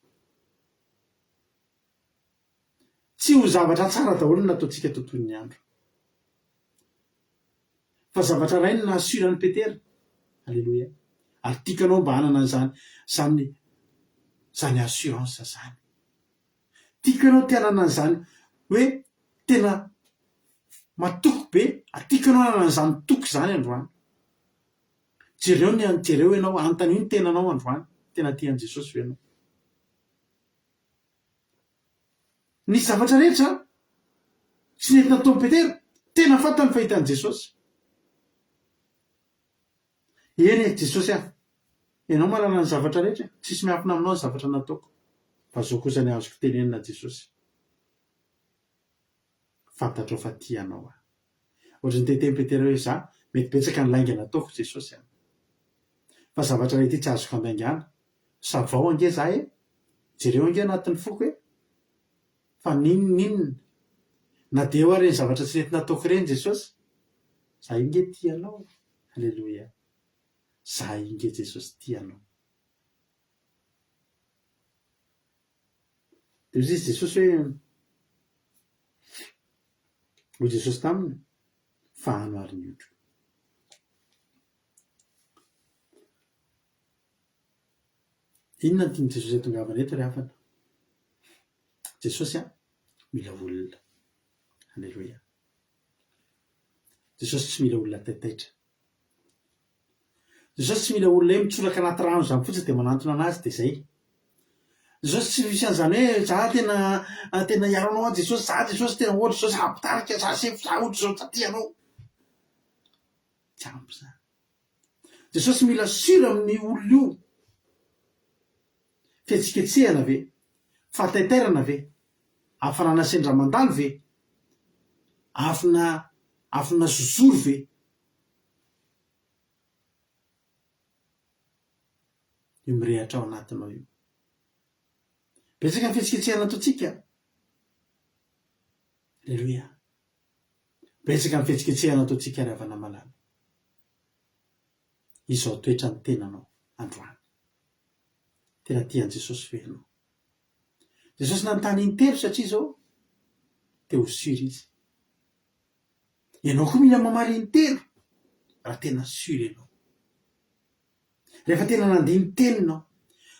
tsy ho zavatra tsara daholo nataontsika tontolon'ny andro fa zavatra ray ny nahasoran'ny Petera alleloia ary tikanao mba hanana zany assurance zany tikanao tianana an'izany hoe tena matoko be atikanao hanana an'izany toko zany androany jereo ny jereo ianao antany io ny tenanao androany tena tian' Jesosy ianao ny zavatra rehetra tsy nety nataon'ny Petera tena fantany fahitan'i Jesosy eny Jesosy ianao malala ny zavatra rehetra tsisy miafina aminao ny zavatra nataoko fa zao kosa ny azoko tenenina Jesosy fantatrao fa tianao ohatry ny teteny Petera hoe za mety betsaka ny lainga nataoko Jesosy fa zavatra rehetra tsy azoko andaingana savao ange za jereo ange anatin'ny foko fa ninonninona na de eo ary ny zavatra tsy nety nataoko reny Jesosy za inge tianao alleloia za inge Jesosy tianao de izy Jesosy hoe ho Jesosy taminy fa hanohariny otro. Inona ny tiany Jesosy atongavana eto ry havana? Jesosy mila olona. Alleloia. Jesosy tsy mila olona taitaitra. Jesosy tsy mila olona hoe mitsoraka anaty rano zany fotsiny dia manantona anazy dia zay. Jesosy tsy misy an'izany hoe za tena hiaro anao a Jesosy, za Jesosy tena ohatra Jesosy hampitarika za sefo za ohatra zao taty anao. Tsy ampy zany. Jesosy mila sira amin'ny olona io. Fihetsiketsehana ve? Fahataitairana ve? Hafanana sendra mandalo ve? Afina zozoro ve? Io mirehatra ao anatinao io. Betsaka ny fihetsiketsehana ataontsika. Alleluia. Betsaka ny fihetsiketsehana ataontsika ry havana malala. Izao toetra ny tenanao androany. Tena tian Jesosy ve ianao? Jesosy nanontany intelo satria zao te ho siry izy. Ianao koa mila mamaly intelo raha tena siry ianao. Rehefa tena nandihy intelo ianao,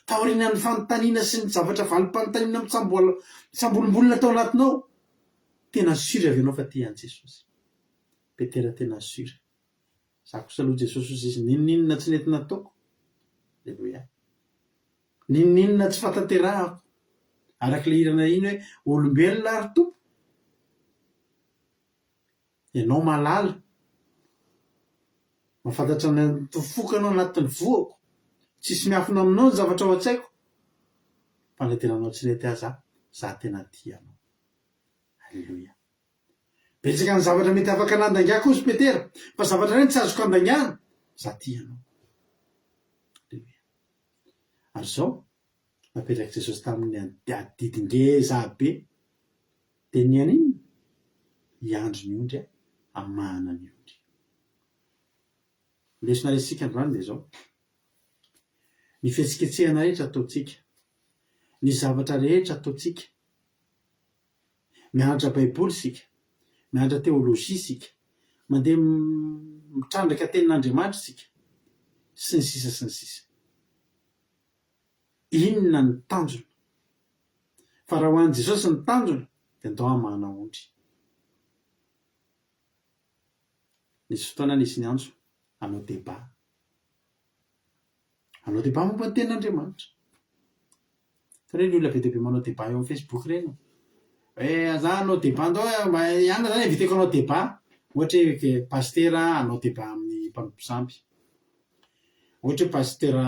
taoriana ny fanontaniana sy ny zavatra valim-panontaniana mitsambolombolona tao anatinao, tena siry avy ianao fa tian Jesosy. Petera tena siry. Za kosa aloha Jesosy hozy izy ninona tsy nentina ataoko. Alleluia. Ninona tsy fataterahako. Arak'ilay hirana iny hoe olombelona ary tompo. Ianao malala. Mahafantatra ny tofokanao anatin'ny voako. Tsisy miafina aminao ny zavatra ao an-tsaiko. Fa ilay tenanao tsy nety aza, za tena tianao. Alleluia. Betsaka ny zavatra mety afaka nandangiako izy Petera, fa zavatra reny tsy azoko andangana, za tianao. Alleluia. Ary zao, napetraka Jesosy tamin'ny didingeza be, dia niany iny, hiandro ny ondry amahana ny ondry. Lesona resika androany dia zao. Ny fihetsiketsehana rehetra ataontsika, ny zavatra rehetra ataontsika, mianatra baiboly sika, mianatra teolojia sika, mandeha mitrandraka tenin'Andriamanitra sika, sy ny sisa sy ny sisa. Inona ny tanjona? Fa raha ho an'i Jesosy ny tanjona, dia andao hamahana ondry. Nisy fotoana nisy ny andro hanao débat. Hanao débat momba ny tenin'Andriamanitra. Hitanao ny olona be dia be manao débat eo amin'ny Facebook ireny. Za hanao débat andao ihany zany inviteko hanao débat. Ohatra hoe pastera hanao débat amin'ny mpanompo sampy. Ohatra hoe pastera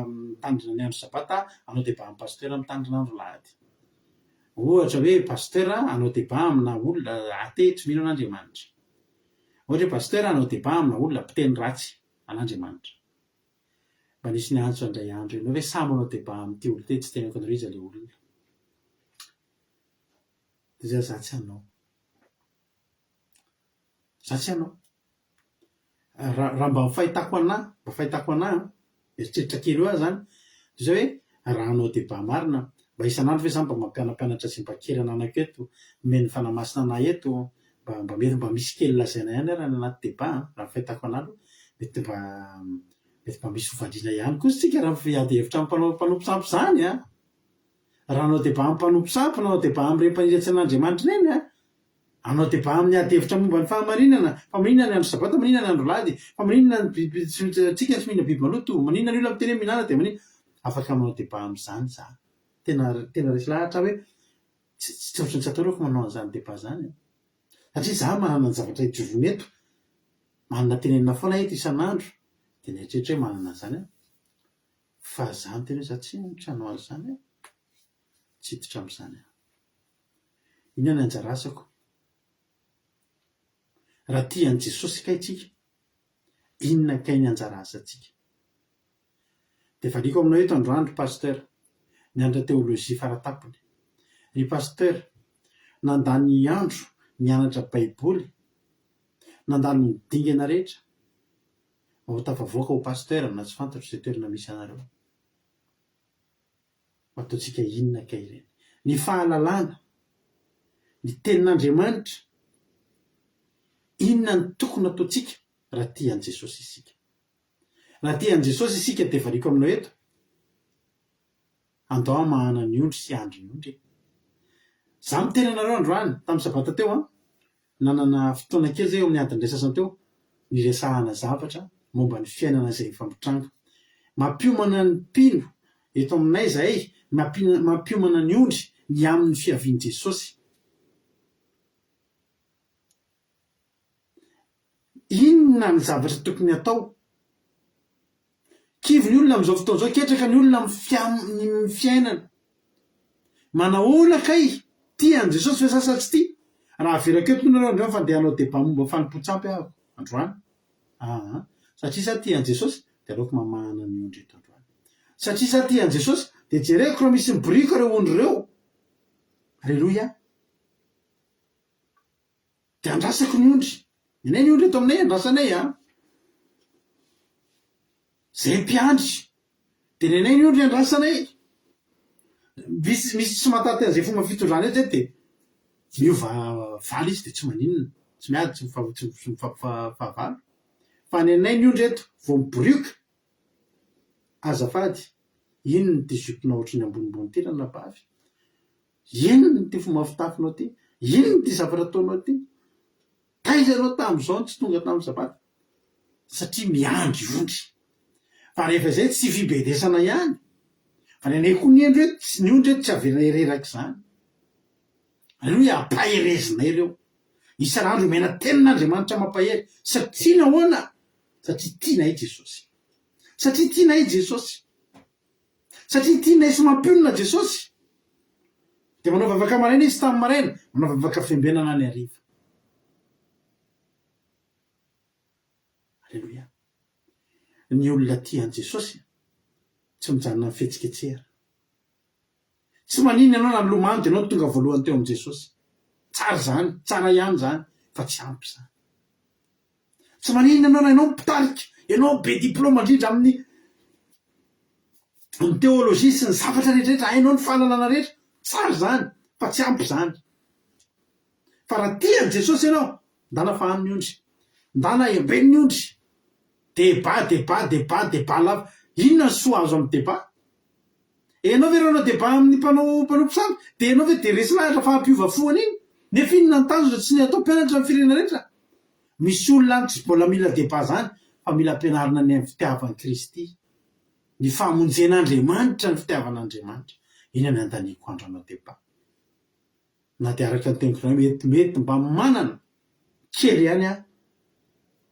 mitandrina ny andro sabata hanao débat amin'ny pastera mitandrina andro lahady. Ohatra hoe pastera hanao débat amina olona aty tsy mino an'Andriamanitra. Ohatra hoe pastera hanao débat amina olona mpiteny ratsy an'Andriamanitra. Mba nisy ny antso andray andro eny hoe samy manao débat amin'ity olona ity tsy tenako an'ireo izy ilay olona. Dia za tsy hanao. Za tsy hanao. Raha mba fahitako anahy, eritreritra kely eo zany, dia zao hoe raha hanao débat marina, mba isan'andro ve zany mba mampianampianatra sy mba kely ananako eto, meny fanamasina anahy eto, mba misy kely lazaina ihany raha ny anaty débat, raha fahitako anahy aloha, mety mba misy fivandrina ihany koa tsika raha fiady hevitra amin'ny mpanompo sampy zany a. Raha hanao débat amin'ny mpanompo sampy, hanao débat amin'ny rempaniratsy an'Andriamanitra ireny a. Hanao débat amin'ny ady hevitra momba ny fahamarinana, fa maninona ny andro sabata, maninona ny andro lahady, fa maninona ny biby tsika tsy mihina biby maloto, maninona ny olona miteny hoe minana dia maninona. Afaka manao débat amin'izany za. Tena resy lahatra hoe tsy ohatrany tsy ataorako manao an'izany débat zany. Satria za manana ny zavatra hijorono eto, manana tenenina foana eto isan'andro, dia nieritreritra hoe manana an'izany aho. Fa za ny tena hoe za tsy hanao an'izany aho. Tsy hiditra amin'izany aho. Inona ny anjara asako? Raha tian'i Jesosy kay tsika, inona kay ny anjara asantsika? Dia valiko aminao eto androandro pasteur, nianatra teolojia faratapony. Ry pasteur, nandany andro nianatra baiboly, nandalo ny dingana rehetra. Ho tafavoaka ho pasteur na tsy fantatro izay toerana misy anareo. Ataontsika inona kay ireny? Ny fahalalana, ny tenin'Andriamanitra, inona ny tokony ataontsika raha tia an' Jesosy isika. Raha tia an' Jesosy isika dia variko aminao eto, andao mahana ny ondry sy andro ny ondry. Za miteny anareo androany tamin'ny sabata teo nanana fotoana kely zay eo amin'ny adiny sasany teo niresahana zavatra momba ny fiainana izay efa mitranga. Mampiomana ny mpino eto aminay zahay, mampiomana ny ondry ny amin'ny fiavian'i Jesosy. Inona ny zavatra tokony atao? Kivy ny olona amin'izao fotoana izao, ketraka ny olona amin'ny fiainana. Manahoana kay tia an' Jesosy fa sasa tsy tia? Raha averako eto nareo androany fa andeha hanao débat momba fanompoan-tsampy aho androany. Satria sa tia an' Jesosy dia aleoko mamahana ny ondry eto androany. Satria sa tia an' Jesosy dia jereko raha misy miboriko ireo ondry ireo. Alleloia. Dia andrasako ny ondry. Inay ny ondry eto aminay andrasanay zay mpiandry. Dia nenay ny ondry andrasanay. Misy tsy mahataty an'izay fomba fitondrana eto zay dia miova valy izy dia tsy maninona, tsy miady, tsy mifahavalo. Fa nenay ny ondry eto vao miborioka. Azafady, inona ty zopinao ohatrany ambonimbony ty na bavy? Inona ty fomba fitafinao ty? Inona ty zavatra ataonao ty? Taiza anao tamin'izao tsy tonga tamin'ny sabata? Satria miandry ondry. Fa rehefa izay tsy fibedesana ihany. Fa nenay koa ny ondry eto tsy averina hereraka izany. Aleloia, ampaherezinay ireo. Isan'andro mena tenin'Andriamanitra mampahery. Satria nahoana? Satria tianay Jesosy. Satria tianay Jesosy. Satria tianay sy mampionona Jesosy. Dia manao vavaka maraina izy tamin'ny maraina, manao vavaka fiambenana ny hariva. Aleloia. Ny olona tia an' Jesosy tsy mijanona amin'ny fihetsiketsehana. Tsy manina ianao na milomano dia ianao tonga voalohany teo amin'i Jesosy. Tsara zany, tsara ihany zany, fa tsy ampy zany. Tsy manina ianao na ianao mpitarika, ianao be diplôma indrindra amin'ny teolojia sy ny zavatra rehetrarehetra, hainao ny fahalalana rehetra, tsara zany, fa tsy ampy zany. Fa raha tia an' Jesosy ianao, ndana fahany ny ondry, ndana embeny ny ondry. Débat lava. Inona ny soa azo amin'ny débat? Ianao ve ranao débat amin'ny mpanompo samy dia ianao ve dia resy lahatra fahampiova-foana iny? Nefa inona ny tanjona tsy ny atao mpianatra amin'ny firenena rehetra? Misy olona tsy mbola mila débat zany, fa mila ampianarina ny amin'ny fitiavan'i Kristy, ny famonjen'Andriamanitra, ny fitiavan'Andriamanitra. Iny any an-daniko andro anao débat. Na dia araka ny teniko mety mba manana kely ihany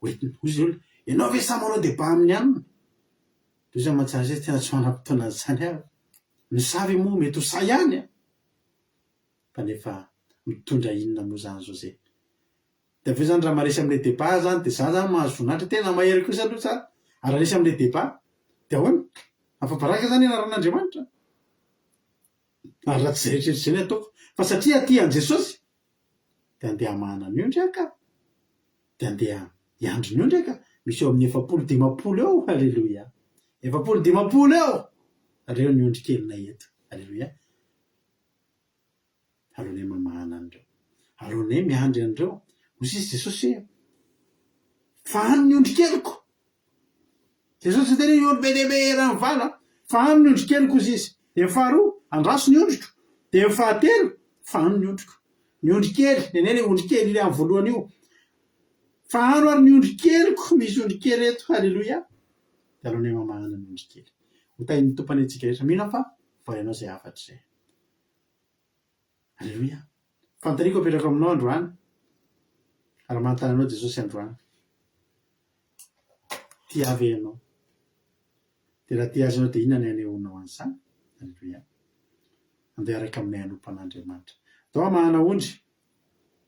hoentina. Hoy olona, ianao ve sa manao débat amin'ny anina? Dia izy mantsara izay tena tsy manam-potoana zany aho. Ny savy moa mety ho sa ihany. Fa nefa mitondra inona moa zany zao zay. Dia avy eo zany raha maresy amin'ilay débat zany dia za zany mahazo voninahitra tena mahery kosa aloha tsara. Ary resy amin'ilay débat dia ahoana? Afabaraka zany anaran'Andriamanitra. Ary raha tsy zay rehetra izay ny ataoko. Fa satria tia an' Jesosy dia andeha hamahana ny ondry aho ka. Dia andeha hiandry ny ondry aho ka. Misy eo amin'ny 750 eo. Alleloia. 750 eo. Reo ny ondry kelinay eto. Alleloia. Alonay mamahana an'ireo. Alonay miandry an'ireo. Hoy izy Jesosy hoe fahany ny ondry keliko. Jesosy tena ny ondry be dia be raha mivala. Fahany ny ondry keliko izy izy. Dia faharoa, andraso ny ondriko. Dia fahatelo, fahany ny ondriko. Ny ondry kely, nenay ilay ondry kely ilay amin'ny voalohany io. Fahano ary ny ondry keliko, misy ondry kely eto. Alleloia. Dia alonay mamahana ny ondry kely. Hotahin'ny tompany antsika rehetra mihina fa voarinao izay hafatra izay. Alleloia. Fantaniako apetraka aminao androany. Ary manontany anao Jesosy androany. Tia avy ianao. Dia raha tia azy ianao dia inona ny anehoanao an'izany? Alleloia. Andeha araka aminay anompan'Andriamanitra. Dao mahana ondry.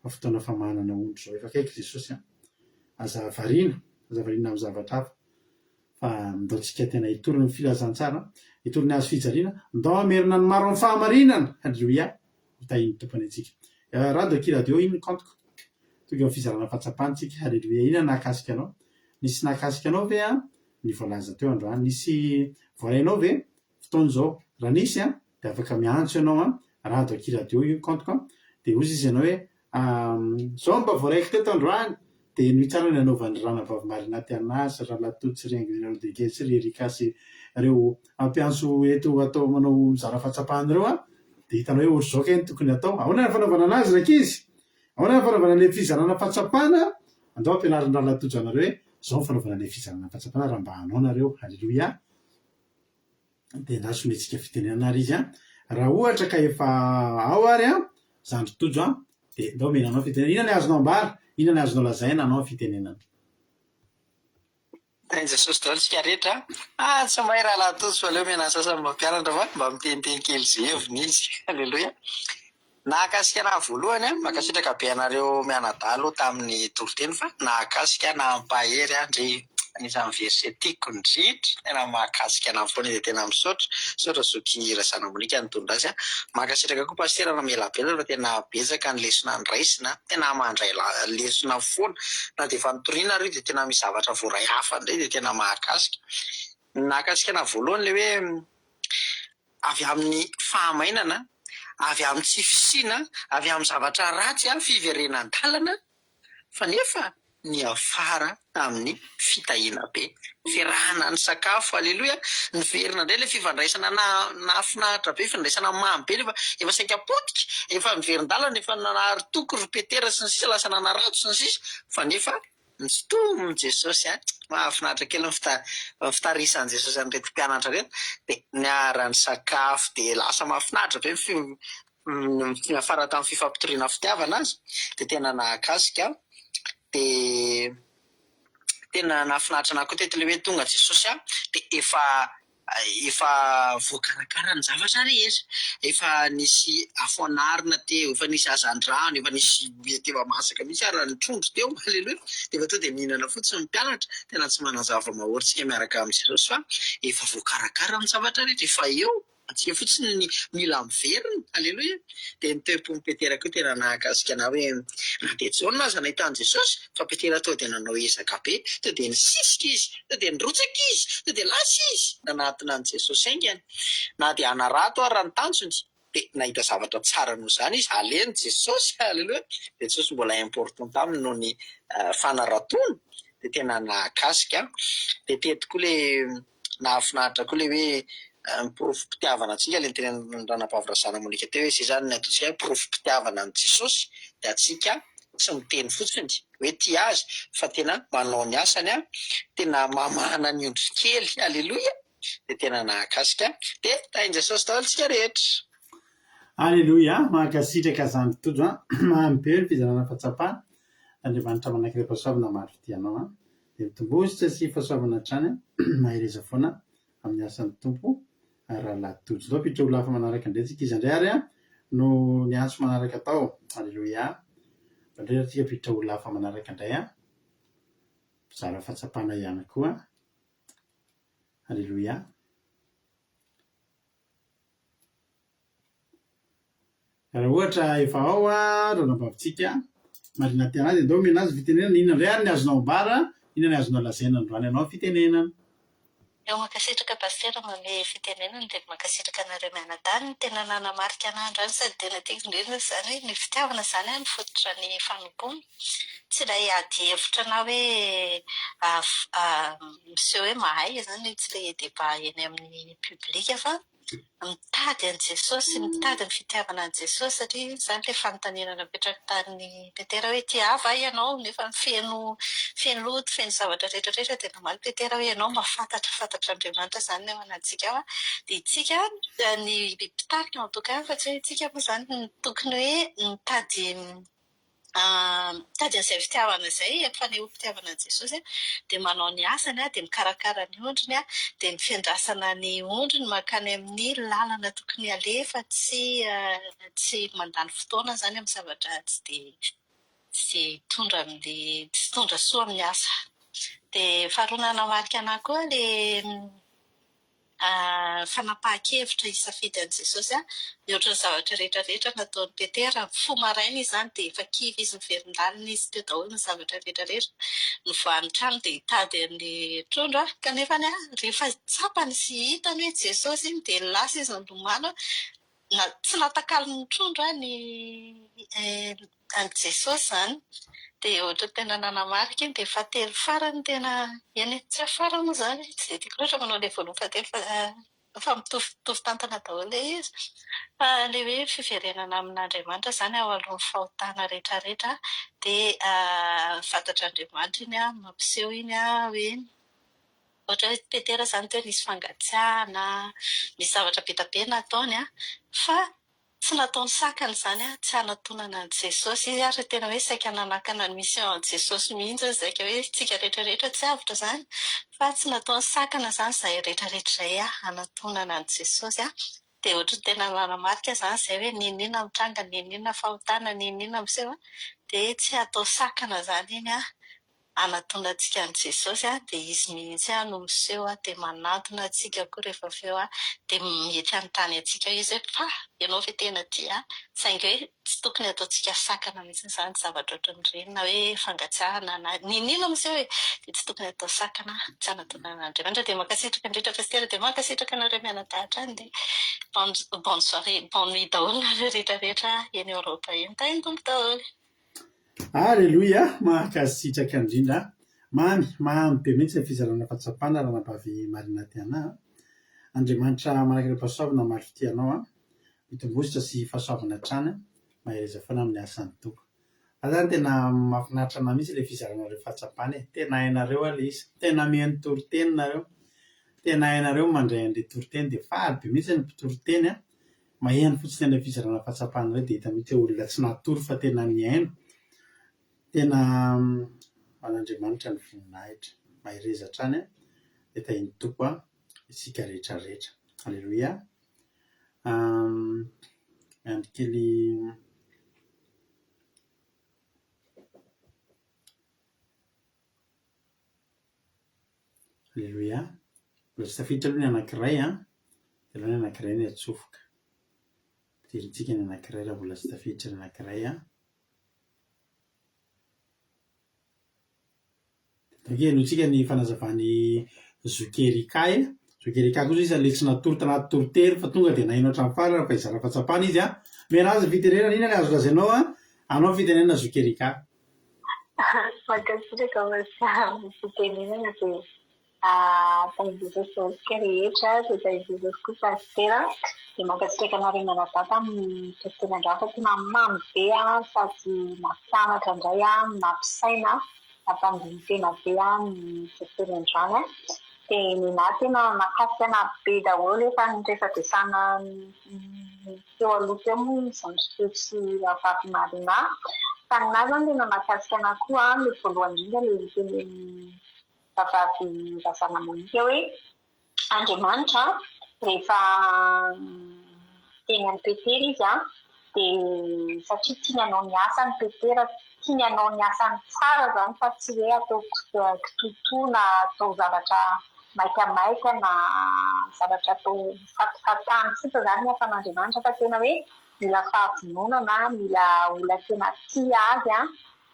Fa fotoana famahanana ondry zao efa akaiky Jesosy. Aza variana amin'ny zavatra hafa. Fa ndaontsika tena hitorina ny filazantsara, hitorina azo fijaliana, ndao hamerina ny maro amin'ny fahamarinana. Alleloia. Hotahin'ny tompany antsika. Radio Kiradio iny kantoko. Tonga amin'ny fizarana fahatsapana. Alleloia. Ina nakasika anao? Nisy nakasika anao ve ny voalaza teo androany? Nisy voalainao ve fotoana izao? Raha nisy dia afaka miantso ianao Radio Kiradio iny kantoko. Dia hozy izy ianao hoe zao mba voaraiko teto androany. dia ny tsara ny anaovan'ny ranavavy ty anazy rahalatody sy rengdeke sy rerikasy ireo ampianso eto atao manao zara fahatsapahana ireo a dia hitanao hoe ohatr'izao kay ny tokony atao ahoana ny fanaovana anazy rakizy ahoana ny fanaovana le fizarana fahatsapahana andao ampianarin rahalatody anareo hoe zao ny fanaovana le fizarana fahatsapahana raha mba hanao nareo halleloia dia nasometsika fitenena ary izy a raha ohatra ka efa ao ary a zandry tojo a dia ndao menanao fitenena inona ny azonao ambara inona ny azonao lazaina anao ny fitenenana Jesosy daholo tsika rehetra tsy mahay raha lahatojo fa leo mena sasany mampianatra fa mba miteniteny kely zay heviny izy halleloia nahakasika anahy voalohany a makasitraka be anareo mianadalo tamin'ny toloteny fa nahakasika na ampahery andre anisan'ny verset tiako indrindra tena mahakasika anahy foana dia tena misaotra zoky razanamonika nitondra azy a mahakasitraka koa pastera namelabelatra fa tena betsaka ny lesona ndraisina tena mandray lesona foana na dia efa nitoriana ary dia tena misy zavatra voaray hafa indray dia tena mahakasika nahakasika anahy voalohany le hoe avy amin'ny fahamainana avy amin'ny tsy fisiana avy amin'ny zavatra ratsy a fiverenan-dalana fa nefa ny afara amin'ny fitahiana be firahana ny sakafo alleloia ny verina indray le fifandraisana nafinahitra be fifandraisana mamy be efa saika potika efa miverin-dalana efa nanary toko ry petera sy ny sisa lasa nanarato sy ny sisa fa nefa nisotomony Jesosy a mahafinaritra kely ny fitarisan'i Jesosy an'ireto mpianatra reto dia niara-ny sakafo dia lasa mahafinaritra be afara tamin'ny fifampitoriana fitiavana azy dia tena nahakasika dia tena nahafinaritra anahy koa teto le hoe tonga Jesosy a dia efa voakarakara ny zavatra rehetra efa nisy afoanarina teo efa nisy azandrano efa nisy teva masaka mihitsy ara ny trondro teo halleloia dia efa tonga dia mihinana fotsiny ny mpianatra tena tsy manazava mahorintsika miaraka amin'ny Jesosy fa efa voakarakara ny zavatra rehetra efa eo antsika fotsiny ny mila miverina halleloia dia ny toepony petera koa tena nahakasika ana hoe na dia jaona aza nahitany Jesosy fa petera tao dia nanao ezaka be tao dia nisisika izy tao dia nirotsaka izy tao dia lasa izy nanatona any Jesosy aingany na dia anarato ary ny tanjony dia nahita zavatra tsara noho izany izy aleny Jesosy halleloia dia Jesosy mbola important aminy noho ny fanaratony dia tena nahakasika dia teto koa le nahafinaritra koa le hoe porofom-pitiavana antsika le tena ranam-pahavirazana monika teo hoe izay zany ny ataontsika porofom-pitiavana ny Jesosy dia atsika tsy miteny fotsiny hoe tia azy fa tena manao ny asany a tena mamana ny ondry kely halleloia dia tena nahakasika dia tahin Jesosy daholo tsika rehetra alleloia mahakasitraka zandry tojo a mahampeo ny fizarana fahatsapahana andriamanitra manankiray pasoavana maro fitianao a dia mitombositra sy fahasoavana hatrany mahereza foana amin'ny asan'ny tompo raha lahatojo zao pitra ho lafa manaraka indray tsika izy andray ary a no ny antso manaraka atao alleloia indray ratsika pitra ho lafa manaraka indray a zara fahatsapahana ihany koa alleloia raha ohatra efa ao a ranam-bavitsika marina ty anazy andao mena azy fitenenana inona indray ary ny azonao ambara inona ny azonao lazaina androany anao fitenenana eo makasitraka pastera manome fitenenana dia makasitraka anareo mianadahy ny tena nanamarika anahy androany sady tena tiako indrindra zany ny fitiavana zany a mifototra ny fanompoana tsy ilay ady hevitra na hoe miseho hoe mahay zany tsy ilay débat eny amin'ny publika fa mitady an' Jesosy mitady ny fitiavana an' Jesosy satria zany ilay fanontaniana napetraka tamin'ny petera hoe tia ava ianao nefa feno loto feno zavatra rehetrarehetra dia namaly petera hoe ianao mahafantatra Andriamanitra zany ny ao anatsika ao a dia itsika ny mpitarika mantoka fa tsy hoe itsika moa zany tokony hoe mitady an'izay fitiavana izay faneho fitiavana an' Jesosy dia manao ny asany dia mikarakara ny ondriny dia mifiandrasana ny ondriny makany amin'ny lalana tokony alefa tsy mandany fotoana zany amin'ny zavatra tsy tondra soa amin'ny asa dia faharoa nanamarika anahy koa le fanapahan-kevitra hisafidy an' Jesosy mihoatra ny zavatra rehetrarehetra nataon'ny petera fo maraina izy zany dia efa kivy izy miverin-dalina izy teo daholo ny zavatra rehetrarehetra ny voan'ny trano dia hitady ny trondro kanefa rehefa tsapany sy hitany hoe Jesosy iny dia lasa izy nilomano tsy natakalo ny trondro an' Jesosy zany dia ohatra tena nanamarika iny dia fahatelo farany tena eny tsy afara moa izany tsy dia tiako loatra manao ilay voalohany fahatelo fa mitovitovy tantana daholo ilay izy fa ilay hoe fiverenana amin'Andriamanitra izany ao alohan'ny fahotana rehetrarehetra dia fantatr'Andriamanitra iny mampiseho iny hoe ohatra hoe Petera izany teo nisy fangatsiahana, misy zavatra be dia be nataony fa tsy nataony sakana izany tsy hanatonana an'i Jesosy. Izy ary tena hoe saika nanakana ny mission an'i Jesosy mihitsy saika hoe tsika rehetrarehetra tsy avotra izany fa tsy nataony sakana izany izay rehetrarehetra izay hanatonana an'i Jesosy. Dia ohatra tena nanamarika izany izay hoe ninona mitranga, ninona fahotana, ninona miseho dia tsy hatao sakana izany iny anatona antsika an'i Jesosy dia izy mihitsy no miseho dia manantona antsika koa rehefa avy eo dia mety anontany antsika izy hoe fa ianao ve tena tia saingy hoe tsy tokony ataontsika sakana mihitsy izany zavatra ohatran'ireny na hoe fangatsiahana na ninona miseho hoe dia tsy tokony atao sakana tsy hanatonana Andriamanitra. Dia mankasitraka indrindra fasitraka dia mankasitraka anareo mianadahatr any dia bonne soirée, bonne nuit daholo nareo rehetrarehetra eny Eoropa eny tany tompo daholo. Alleloia, mankasitraka indrindra mamy be mihitsy ny fizarana fahatsapana raha nabavy marina tiana. Andriamanitra manakira pasoavana maro fitianao mitombositra sy fahasoavana trany mahereza foana amin'ny asany toko. Azany tena mahafinaritra ana mihitsy ilay fizaranareo fahatsapana tena hainareo ilay izy tena mihaino toriteny nareo tena hainareo mandray an'ilay toriteny dia faly be mihitsy ny mpitoroteny maheno fotsiny ilay fizarana fahatsapana ireo dia hita mihitsy olona tsy natory fa tena mihaino tena man'Andriamanitra ny voninahitra mahereza trany dia tahiny toko isika rehetrarehetra. Alleloia. Andrikely alleloia. Mbola tsy tafiditra aloha ny anankiray dia aloha ny anankiray ny atsofoka pidirintsika ny anankiray raha mbola tsy tafiditra ny anankiray Okey, notsika ny fanazavany zokerika zokerika koa izy le tsy natory tanaty toritery fa tonga dia naino hatramin'ny farany fa izara fahatsapana izy mialaza fitenenana iny azo lazainao anao fitenenana zokerika. Mankasitraka fitenenana dia tain'Jesosy rehetra dia tain'Jesosy koa pastera dia mankasitraka anareo mianadata amin'ny fitenenandra fa tena mamy be sady mafianatra indray mampisaina ampandiny tena be ny fitenenandrano dia nina tena nakasana be daholo efa ny rehefa desana teo aloha teo moa izany sy vavy marina fa nina zany tena nakasana koa ny voalohany indrindra le teneny vavavy vazana monika hoe Andriamanitra rehefa teny any Petera izy dia satria tiany anao ny asany Petera tiany anao ny asany tsara zany fa tsy hoe atao kitotoa na atao zavatra maikamaika na zavatra atao fatifatany sisa zany ny asan'Andriamanitra fa tena hoe mila fahavononana mila olona tena tia azy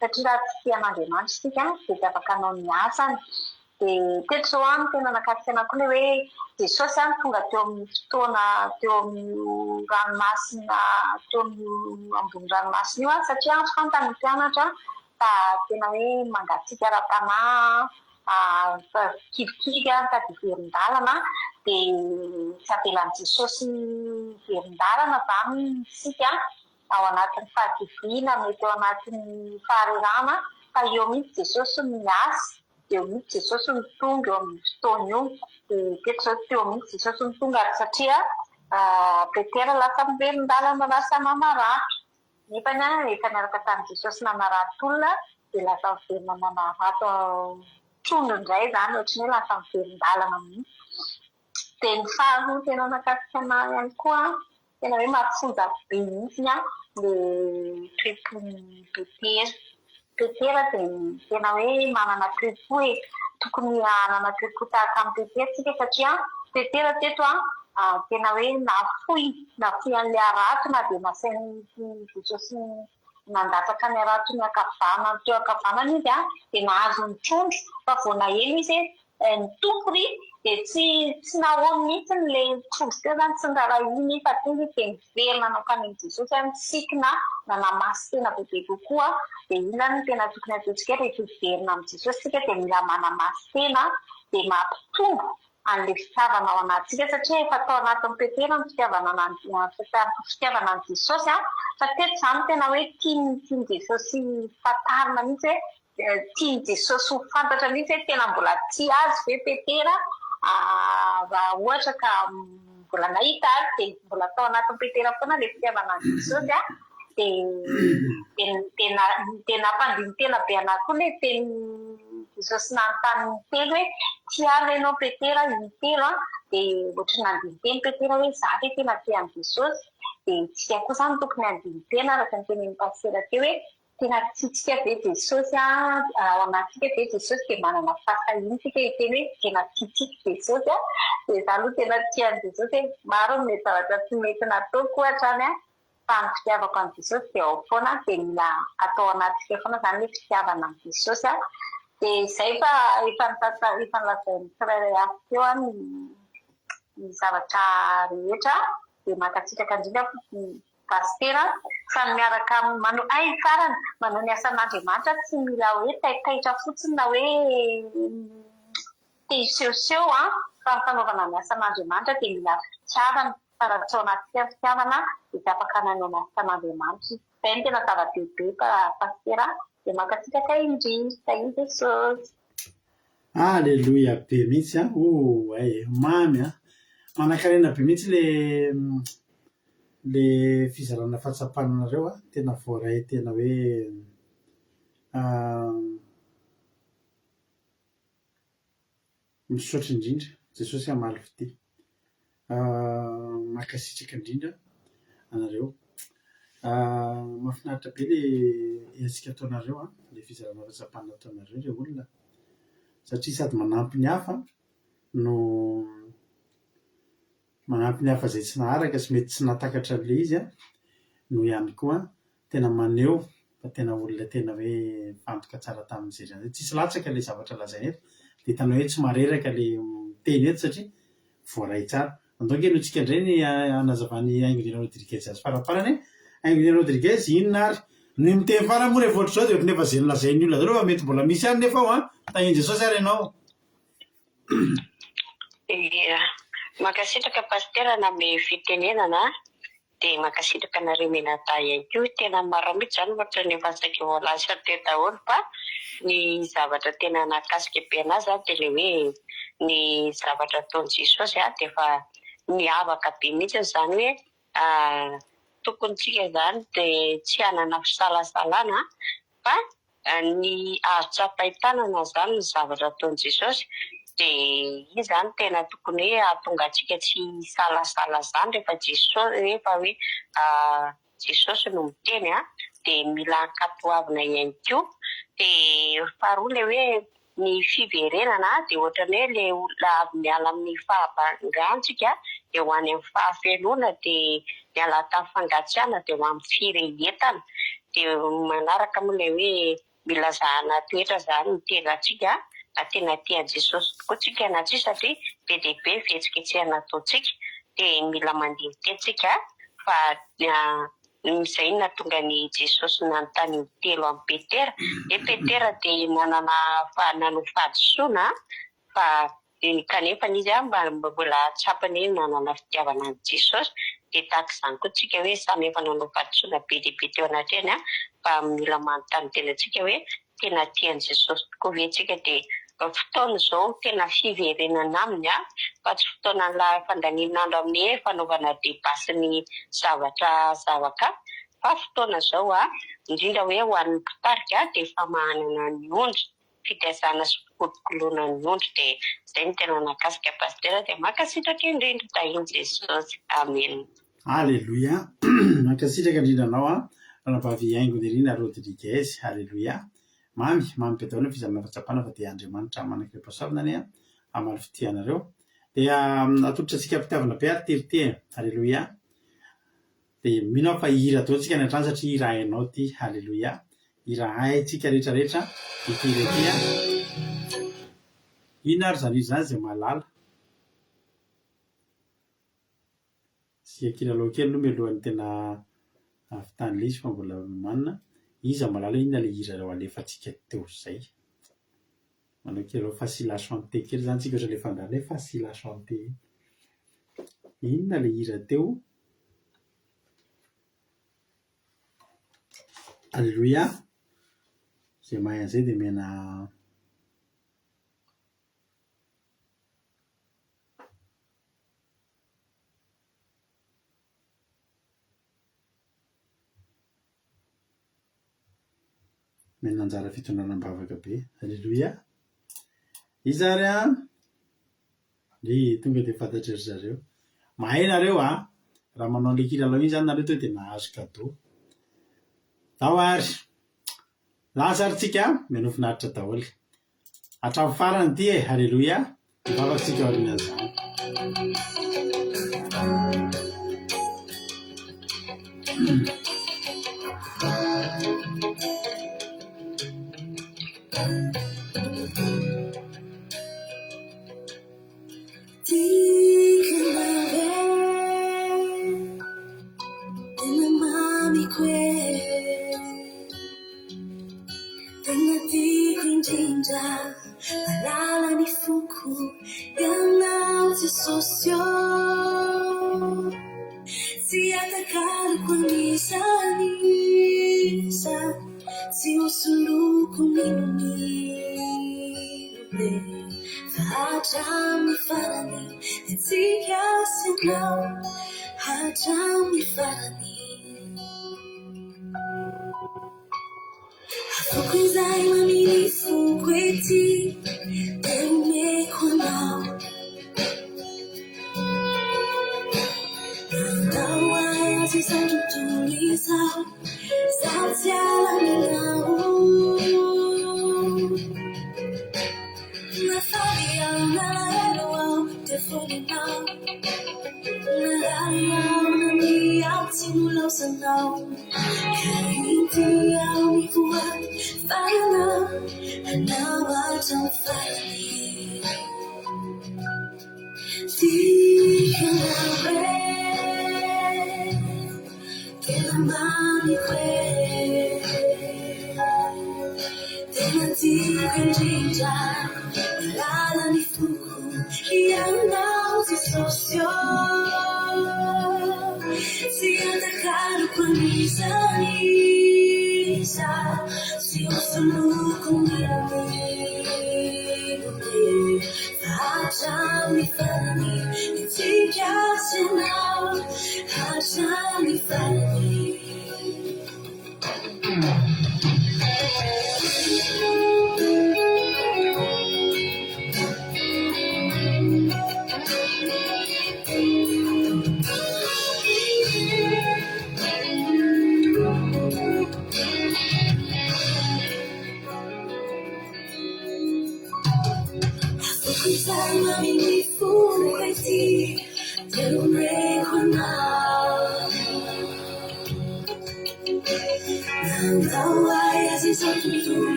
satria raha tsy tian'Andriamanitra sika dia tsy afaka anao ny asany. Dia teto zao any tena nakasana koa le hoe Jesosy tonga teo amin'ny fotoana teo amin'ny ranomasina teo amin'ny ambony ranomasina io satria fantany mpianatra fa tena hoe mangatsiaka raha-panahy kivikivy ka dia verin-dalana dia tsy avelan'i Jesosy verin-dalana izany sika ao anatin'ny fahadiviana mety ao anatin'ny faharirana fa eo mihitsy Jesosy miasa eo mihitsy Jesosy ny tonga eo amin'ny fotoana io dia teto zao teo mihitsy Jesosy ny tonga satria Petera lasa miverin-dalana lasa nanarato nefany efa niaraka tamin'i Jesosy nanarato olona dia lasa miverina nanarato trondro indray zany ohatrany hoe lasa miverin-dalana mihitsy. Dia ny faharoa tena nakasikana ihany koa tena hoe mahafonja be mihitsy le trepon'ny Petera dia tena hoe manana trepo tokony hanana trepo tahaka amin'ny Petera tsika satria Petera teto tena hoe nafoy an'ilay arato na dia nasain'ny Jesosy nandatsaka ny arato ny akavana teo akavanana izy dia nahazo ny trondro fa vao naheno izy ny tompony dia tsy nahoany mihitsy nilay trondro teo zany tsy nirara iny fa tonga dia miverina anao kanin'i Jesosy a misikina nanamasy tena bebe kokoa dia iny zany tena tokony ataontsika rehefa hiverina amin'ny Jesosy sika dia mila manamasy tena dia mampitombo an'ilay fitiavana ao anatintsika satria efa atao anatin'ny petera ny fitiavana any Jesosy a fa teto izany tena hoe tiany Jesosy fatarina mihitsy hoe tiany Jesosy ho fantatra mihitsy hoe tena mbola tia azy ve petera raha ohatra ka mbola nahita dia mbola atao anatin'ny petera foana ilay fitiavana any Jesosy a dia nampandiny tena be anahy koa ilay teny Jesosy nanontany telo hoe tia ary ianao petera intelo a dia ohatry nandiny teny petera hoe za ve tena tian'i Jesosy dia tsika koa zany tokony andiny tena araka ny tenen'ny pasitera teo hoe tena tiantsika ve Jesosy ao anatsika ve Jesosy dia manana fahafahiny sika hiteny hoe tena tiantsika Jesosy a dia za aloha tena tian'i Jesosy hoe maro ny mety zavatra tsy mety nataoko hatrany a fa ny fitiavako an'i Jesosy dia ao foana dia mila atao anatsika foana zany hoe fitiavana an'i Jesosy a dia izay fa efa nilazain'ny tsirairay avy teo a ny zavatra rehetra dia mankasitraka indrindra pasitera fa miaraka ay farany manao ny asan'Andriamanitra tsy mila hoe taitaitra fotsiny na hoe tehisehoseho fa ny fanaovana ny asan'Andriamanitra dia mila fitiavana fa raha tsy ao anaty fitiavana dia tsy afaka nanao asan'Andriamanitra izay ny tena zava-dehibe pasitera dia mankasitraka indrindra iny Jesosy. Aleloia be mihitsy ay mamy manan-karena be mihitsy le fizarana fahatsapananareo tena voaray tena hoe misaotra indrindra Jesosy amaly fity mankasitraka indrindra anareo mahafinaritra be le etsika ataonareo le fizarana fahatsapana ataonareo le olona satria sady manampy ny hafa no manampy ny hafa zay tsy naharaka sy mety tsy natakatra le izy no ihany koa tena maneho fa tena olona tena hoe fantoka tsara tamin'izay zany tsisy latsaka le zavatra lazaina eto dia hitanao hoe tsy mareraka le teny eto satria voaray tsara andonke no tsika indray ny anazavany Aingonina Rodriguez azy faraparany Aingonina Rodriguez inona ary ny miteny farany moa rehefa ohatr'izao dia nefa zay nolazain'ny olona zareo fa mety mbola misy any nefa ao tahian Jesosy ary ianao. Mankasitraka pasitera na me fitenenana dia mankasitraka nareo menatay ihany koa tena maro mihitsy zany ohatra ny efa saika voalaza teo daholo fa ny zavatra tena nakasika be anazy dia le hoe ny zavatra ataon'i Jesosy dia efa miavaka be mihitsy zany hoe tokony tsika zany dia tsy hanana fisalasalana fa ny azo-tsapahitanana zany ny zavatra ataon'i Jesosy dia iny zany tena tokony hoe ahatonga antsika tsy salasala zany rehefa Jesosy rehefa hoe Jesosy no miteny dia mila ankatoavina ihany koa dia faharoa le hoe ny fiverenana dia ohatran'ny hoe le olona avy miala amin'ny fahabangantsika dia ho any amin'ny fahafelona dia miala tamin'ny fangatsiahana dia ho amin'ny firehetana dia manaraka moa le hoe mila zahana toetra zany miterantsika tena tian'i Jesosy tokoa tsika na tsy satria be dia be fihetsiketsehana ataontsika dia mila mandeha tentsika fa izay nahatonga ny Jesosy nanontany telo amin'ny Petera dia Petera dia manana nanao fahadisoana fa kanefa izy mbola tsapany nanana fitiavana any Jesosy dia tahaka izany koa tsika hoe samy efa nanao fahadisoana be dia be teo anatiny fa mila manontany tena tsika hoe tena tian'i Jesosy tokoa ve tsika dia fotoana izao tena fiverenana aminy fa tsy fotoana la fandaninandro amin'ny fanaovana debasy ny zavatra zavaka fa fotoana izao indrindra hoe ho an'ny mpitarika dia efa mahanana ny ondry fitiazana sy fikolokoloana ny ondry dia izay ny tena nakasika pasitera dia mankasitraka indrindra tahian Jesosy amen. Aleluia mankasitraka indrindra anao ranavavy Aingonina Rodriguez aleluia mamy be daholo ny fizarana fahatsapana fa dia Andriamanitra manakirepasavina amaly fitianareo dia atolotra antsika mpitiavana be ary terite aleloia dia mino aho fa hira ataontsika ny antrano satria hira hainao ty aleloia hira haintsika rehetrarehetra ity inona ary zany izy zany zay mahalala sy kilalao kely no melohan'ny tena avitany le izy fa mbola manina iza malala inona le hira reo alefantsika teo zay manao kilalao facile à chanter kely zany tsika ohatra le fandala facile à chanter inona le hira teo alléluia zay mahay an'izay dia mena nanjara fitondranam-bavaka be alléluia izy ary ny tonga dia fantatra ry zareo mahay nareo raha manao an'ilay kilalao iny zany nareo teo dia nahazo cadeau zao ary lasa ary tsika meno finaritra daholo hatramin'ny farany ity alléluia vavatsika aoriana zany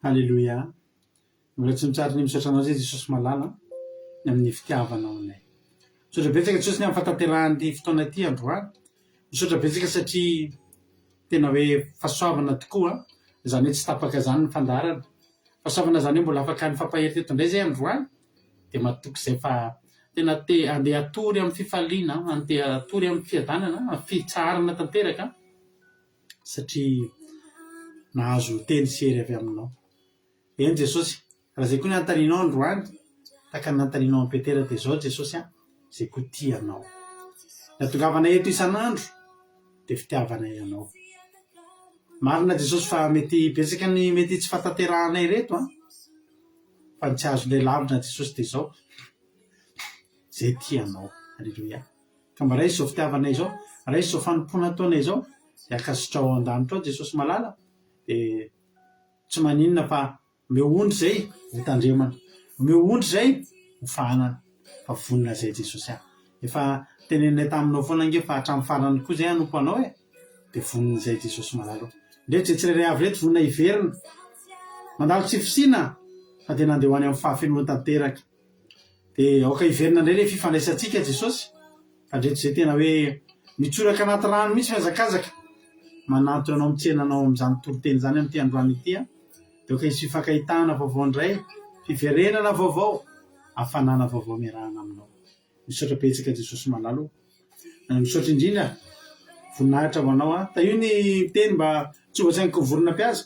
Halleloia. Mbola tsy mitsary ny misaotra anao zay Jesosy malala ny amin'ny fitiavanao anay. Misaotra betsaka Jesosy ny amin'ny fahatanterahany fotoana ty androany. Misaotra betsaka satria tena hoe fahasoavana tokoa, zany hoe tsy tapaka zany ny fandarana. Fahasoavana zany hoe mbola afaka ny fampahery teto indray zay androany, dia matoky zay fa tena andeha atory amin'ny fifaliana, andeha atory amin'ny fiadanana, amin'ny fitsarana tanteraka, satria nahazo teny sery avy aminao. Eny Jesosy, raha zay koa ny antaninao androany, taka ny antaninao amin'ny Petera dia zao Jesosy zay koa tianao. Natongavana eto isan'andro dia fitiavanay anao. Marina Jesosy fa mety betsaka ny mety tsy fahatanterahanay reto fa ny tsy azo ilay lavitra Jesosy dia zao zay tianao. Halleloia. Ka mba raisy zao fitiavanay zao, raisy zao fanompona ataonay zao, dia akasotrao ao an-danitra ao Jesosy malala, dia tsy maninona fa meondry zay hitandremana, meondry zay ho fahanana, fa vonina zay Jesosy efa tenenay taminao foana nge fa hatramin'ny farany koa zay hanompo anao dia vonina zay Jesosy malala. Ndreto tsy rairay avy reto vonina iverina, mandalo tsy fisina fa dia nandeha ho any amin'ny fahafenoana tanteraka. Dia aoka iverina indray ilay fifandraisantsika Jesosy, fa ndreto zay tena hoe mitsoraka anaty rano mihitsy mihazakazaka, manantona anao mitsenanao amin'izany toro-teny zany amin'ity androany ity, dia aoka isy fifankahitana vaovao indray, fiverenana vaovao, hafanana vaovao miarahana aminao. Misaotra betsaka Jesosy malalo. Misaotra indrindra voninahitra ho anao. Io ny teny mba tsy voatsainiko vorona mpiasa,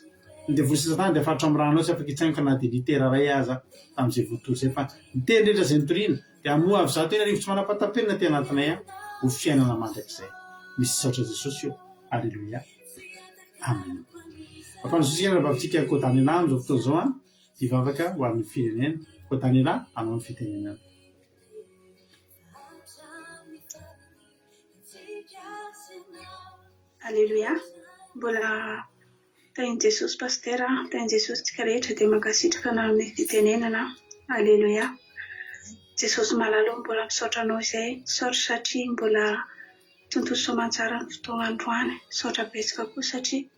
dia vory satana dia faritra amin'ny rano ao tsy afaka hitsainiko na dia litera ray aza tamin'izay voatory zay, fa ny teny rehetra zay nitoriana dia amoa avy zato eny arivo tsy manam-pahatam-penina ty anatinay ho fiainana mandrakizay. Misy saotra Jesosy io. Halleloia. Amen. Ampanosika raha bavintsika kodany lahy amin'izao fotoana zao hivavaka ho amin'ny firenena. Kodany lahy hanao ny fitenenana. Halleluia. Mbola tain'i Jesosy pastera, tain'i Jesosy tsika rehetra dia mankasitraka na amin'ny fitenenana. Halleluia. Jesosy malalo mbola misaotra anao izay, saotra satria mbola tontolo soamantsara ny fotoana androany. Saotra betsaka koa satria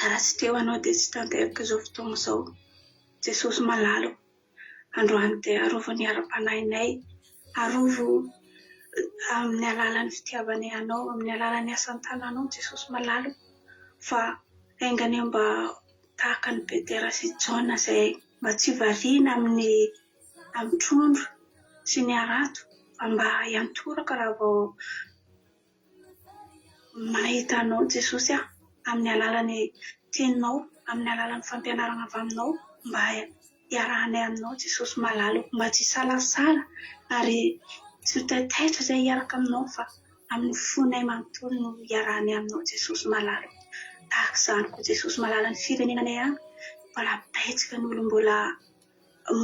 raha tsy teo anao dia tsy tanteraka izao fotoana izao. Jesosy malalo androany dia arovo ny ara-panahinay, arovo amin'ny alalan'ny fitiavanay anao, amin'ny alalan'ny asan'ny tananao Jesosy malalo, fa aingany mba tahaka ny Petera sy Jaona izay mba tsy variana amin'ny trondro sy ny arato, fa mba hiantoraka raha vao mahita anao Jesosy amin'ny alalan'ny teninao, amin'ny alalan'ny fampianarana avy aminao, mba hiarahanay aminao Jesosy malalo, mba tsy salasala ary tsy ho taitaitra izay hiaraka aminao, fa amin'ny fonay manontolo no hiarahanay aminao Jesosy malalo. Tahaka izany koa Jesosy malala ny firenenanay any, mbola betsaka ny olo mbola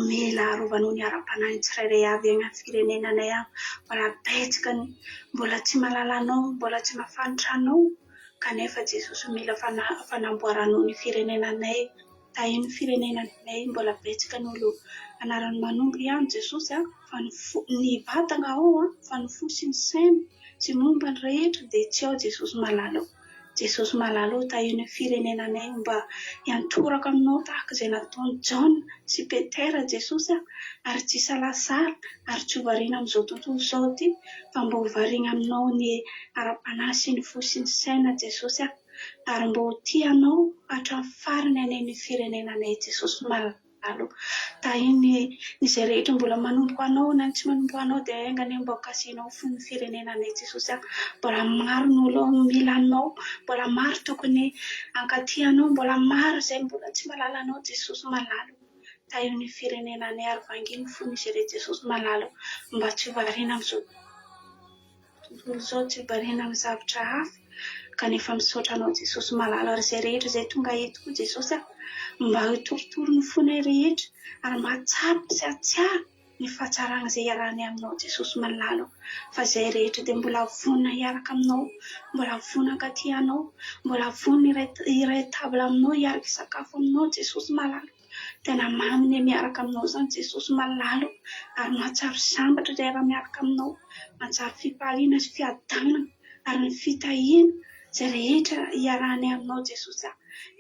mila arovanao ny ara-panahy tsirairay avy any amin'ny firenenanay any, mbola betsaka ny mbola tsy mahalala anao, mbola tsy mahafantatra anao, kanefa Jesosy mila fanamboaranao ny firenenanay. Taio ny firenenanay mbola betsaka ny olo anarany manomboka ihany Jesosy fa ny vatana ao fa ny fo sy ny saina sy momba ny rehetra dia tsy ao Jesosy malalo. Jesosy malalo taio ny firenenanay mba hiantoraka aminao tahaka izay nataony Jaona sy Petera Jesosy ary tsy salasala ary tsy hovariana amin'izao tontolo izao ty, fa mba hovariana aminao ny ara-panahy sy ny fo sy ny saina Jesosy ary mbo tianao hatramin'ny farany any firenenanay Jesosy malalo. Tahiny izay rehetra mbola manomboka anao na tsy manomboka anao dia engany mbo kasianao fony firenenanay Jesosy. Mbola maro ny olo mila anao, mbola maro tokony ankatianao, mbola maro izay mbola tsy malala anao Jesosy malalo. Tahiny firenenanay ary vanginy fony izay rehetra Jesosy malalo, mba tsy variana amin'izao tontolo izao, tsy variana amin'ny zavatra hafa kanefa misaotra anao Jesosy malalo. Ary izay rehetra izay tonga eto koa Jesosy, mba hitorotoro ny fonay rehetra ary mahatsapa sy hatsiara ny fahatsarana izay iarahany aminao Jesosy malalo. Fa izay rehetra dia mbola vonona hiaraka aminao, mbola vonona ankaty anao, mbola vonona iray tabla aminao, hiaraka sakafo aminao Jesosy malalo. Tena maminy miaraka aminao zany Jesosy malalo, ary mahatsaro sambatra ilay raha miaraka aminao, mahatsaro fipaliana sy fiadanana ary ny fitahiana izay rehetra hiarahany aminao Jesosy.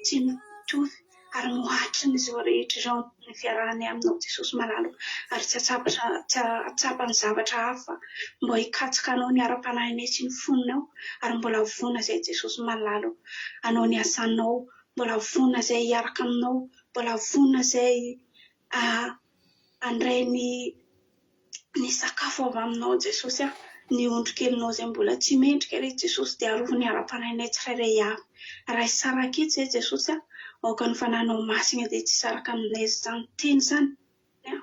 Tsy mitovy ary mohatry ny izao rehetra izao ny fiarahany aminao Jesosy malalo. Ary tsy atsapa ny zavatra hafa, mbo hikatsika anao ny ara-panahinay sy ny foninao, ary mbola vonona izay Jesosy malalo. Anao ny asanao, mbola vonona izay hiaraka aminao, mbola vonona izay andray ny sakafo avy aminao Jesosy. Ny ondro-kelinao izay mbola tsy mendrika re Jesosy dia arovy ny ara-panahinay tsirairay avy. Raha hisaraka itsy Jesosy, aoka ny fananao masina dia tsy saraka aminay izany teny izany,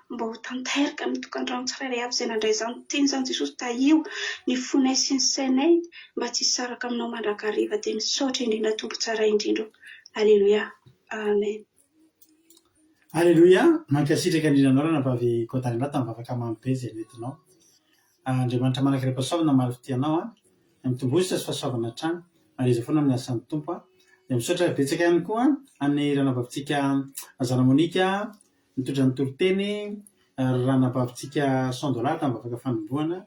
mba ho tanteraka amin'ny tokantrano tsirairay avy izay nandray izany teny izany Jesosy. Tahio ny fonay sy ny sainay mba tsy saraka aminao mandrakariva, dia misaotra indrindra tompo tsara indrindra. Alleluia, amen. Alleluia. Mankasitraka indrindra anao nampavy kotany tamin'ny vavaka mamy be izay nentinao. Andriamanitra manankiram-pahasoavana maro fitianao mitombosa sy fahasoavana hatrany, mareza foana amin'ny asan'ny tompo. Dia misaotra betsaka ihany koa any ranabavitsika Zana Monika mitondra ny toroteny, ranabavitsika Sandola tamin'ny vavaka fanombohana,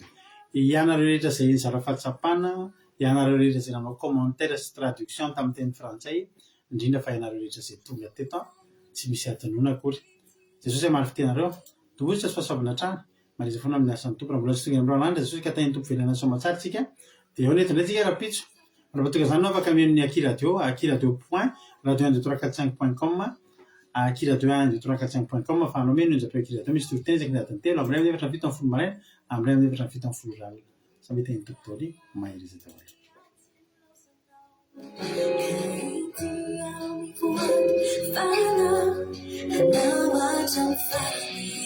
ianareo rehetra izay nizara fahatsapana, ianareo rehetra izay nanao commentaire sy traduction tamin'ny teny frantsay, indrindra fa ianareo rehetra izay tonga teto tsy misy adinoana akory. Jesosy maro fitianareo, tombosa sy fahasoavana hatrany, mareza foana amin'ny asan'ny tompo. Raha mbola tsy tonga amin'ny andra Jesosy ka tahiny tompo velana soamatsara tsika, dia eo neto indray tsika raha-pitso. Raha tonga izany anao afaka amin'ny Akiradio, radio.radio145.com, Akiradio1radio145.com, afahanao meno injapeo Akiradio, misy toroteny isaky ny adiny telo, amin'ny ray amin'ny 7 folo maraina, amin'ny ray amin'ny 7 folo ralina. Samy tahiny tompo daholo mahery izy daholo. Now I don't fight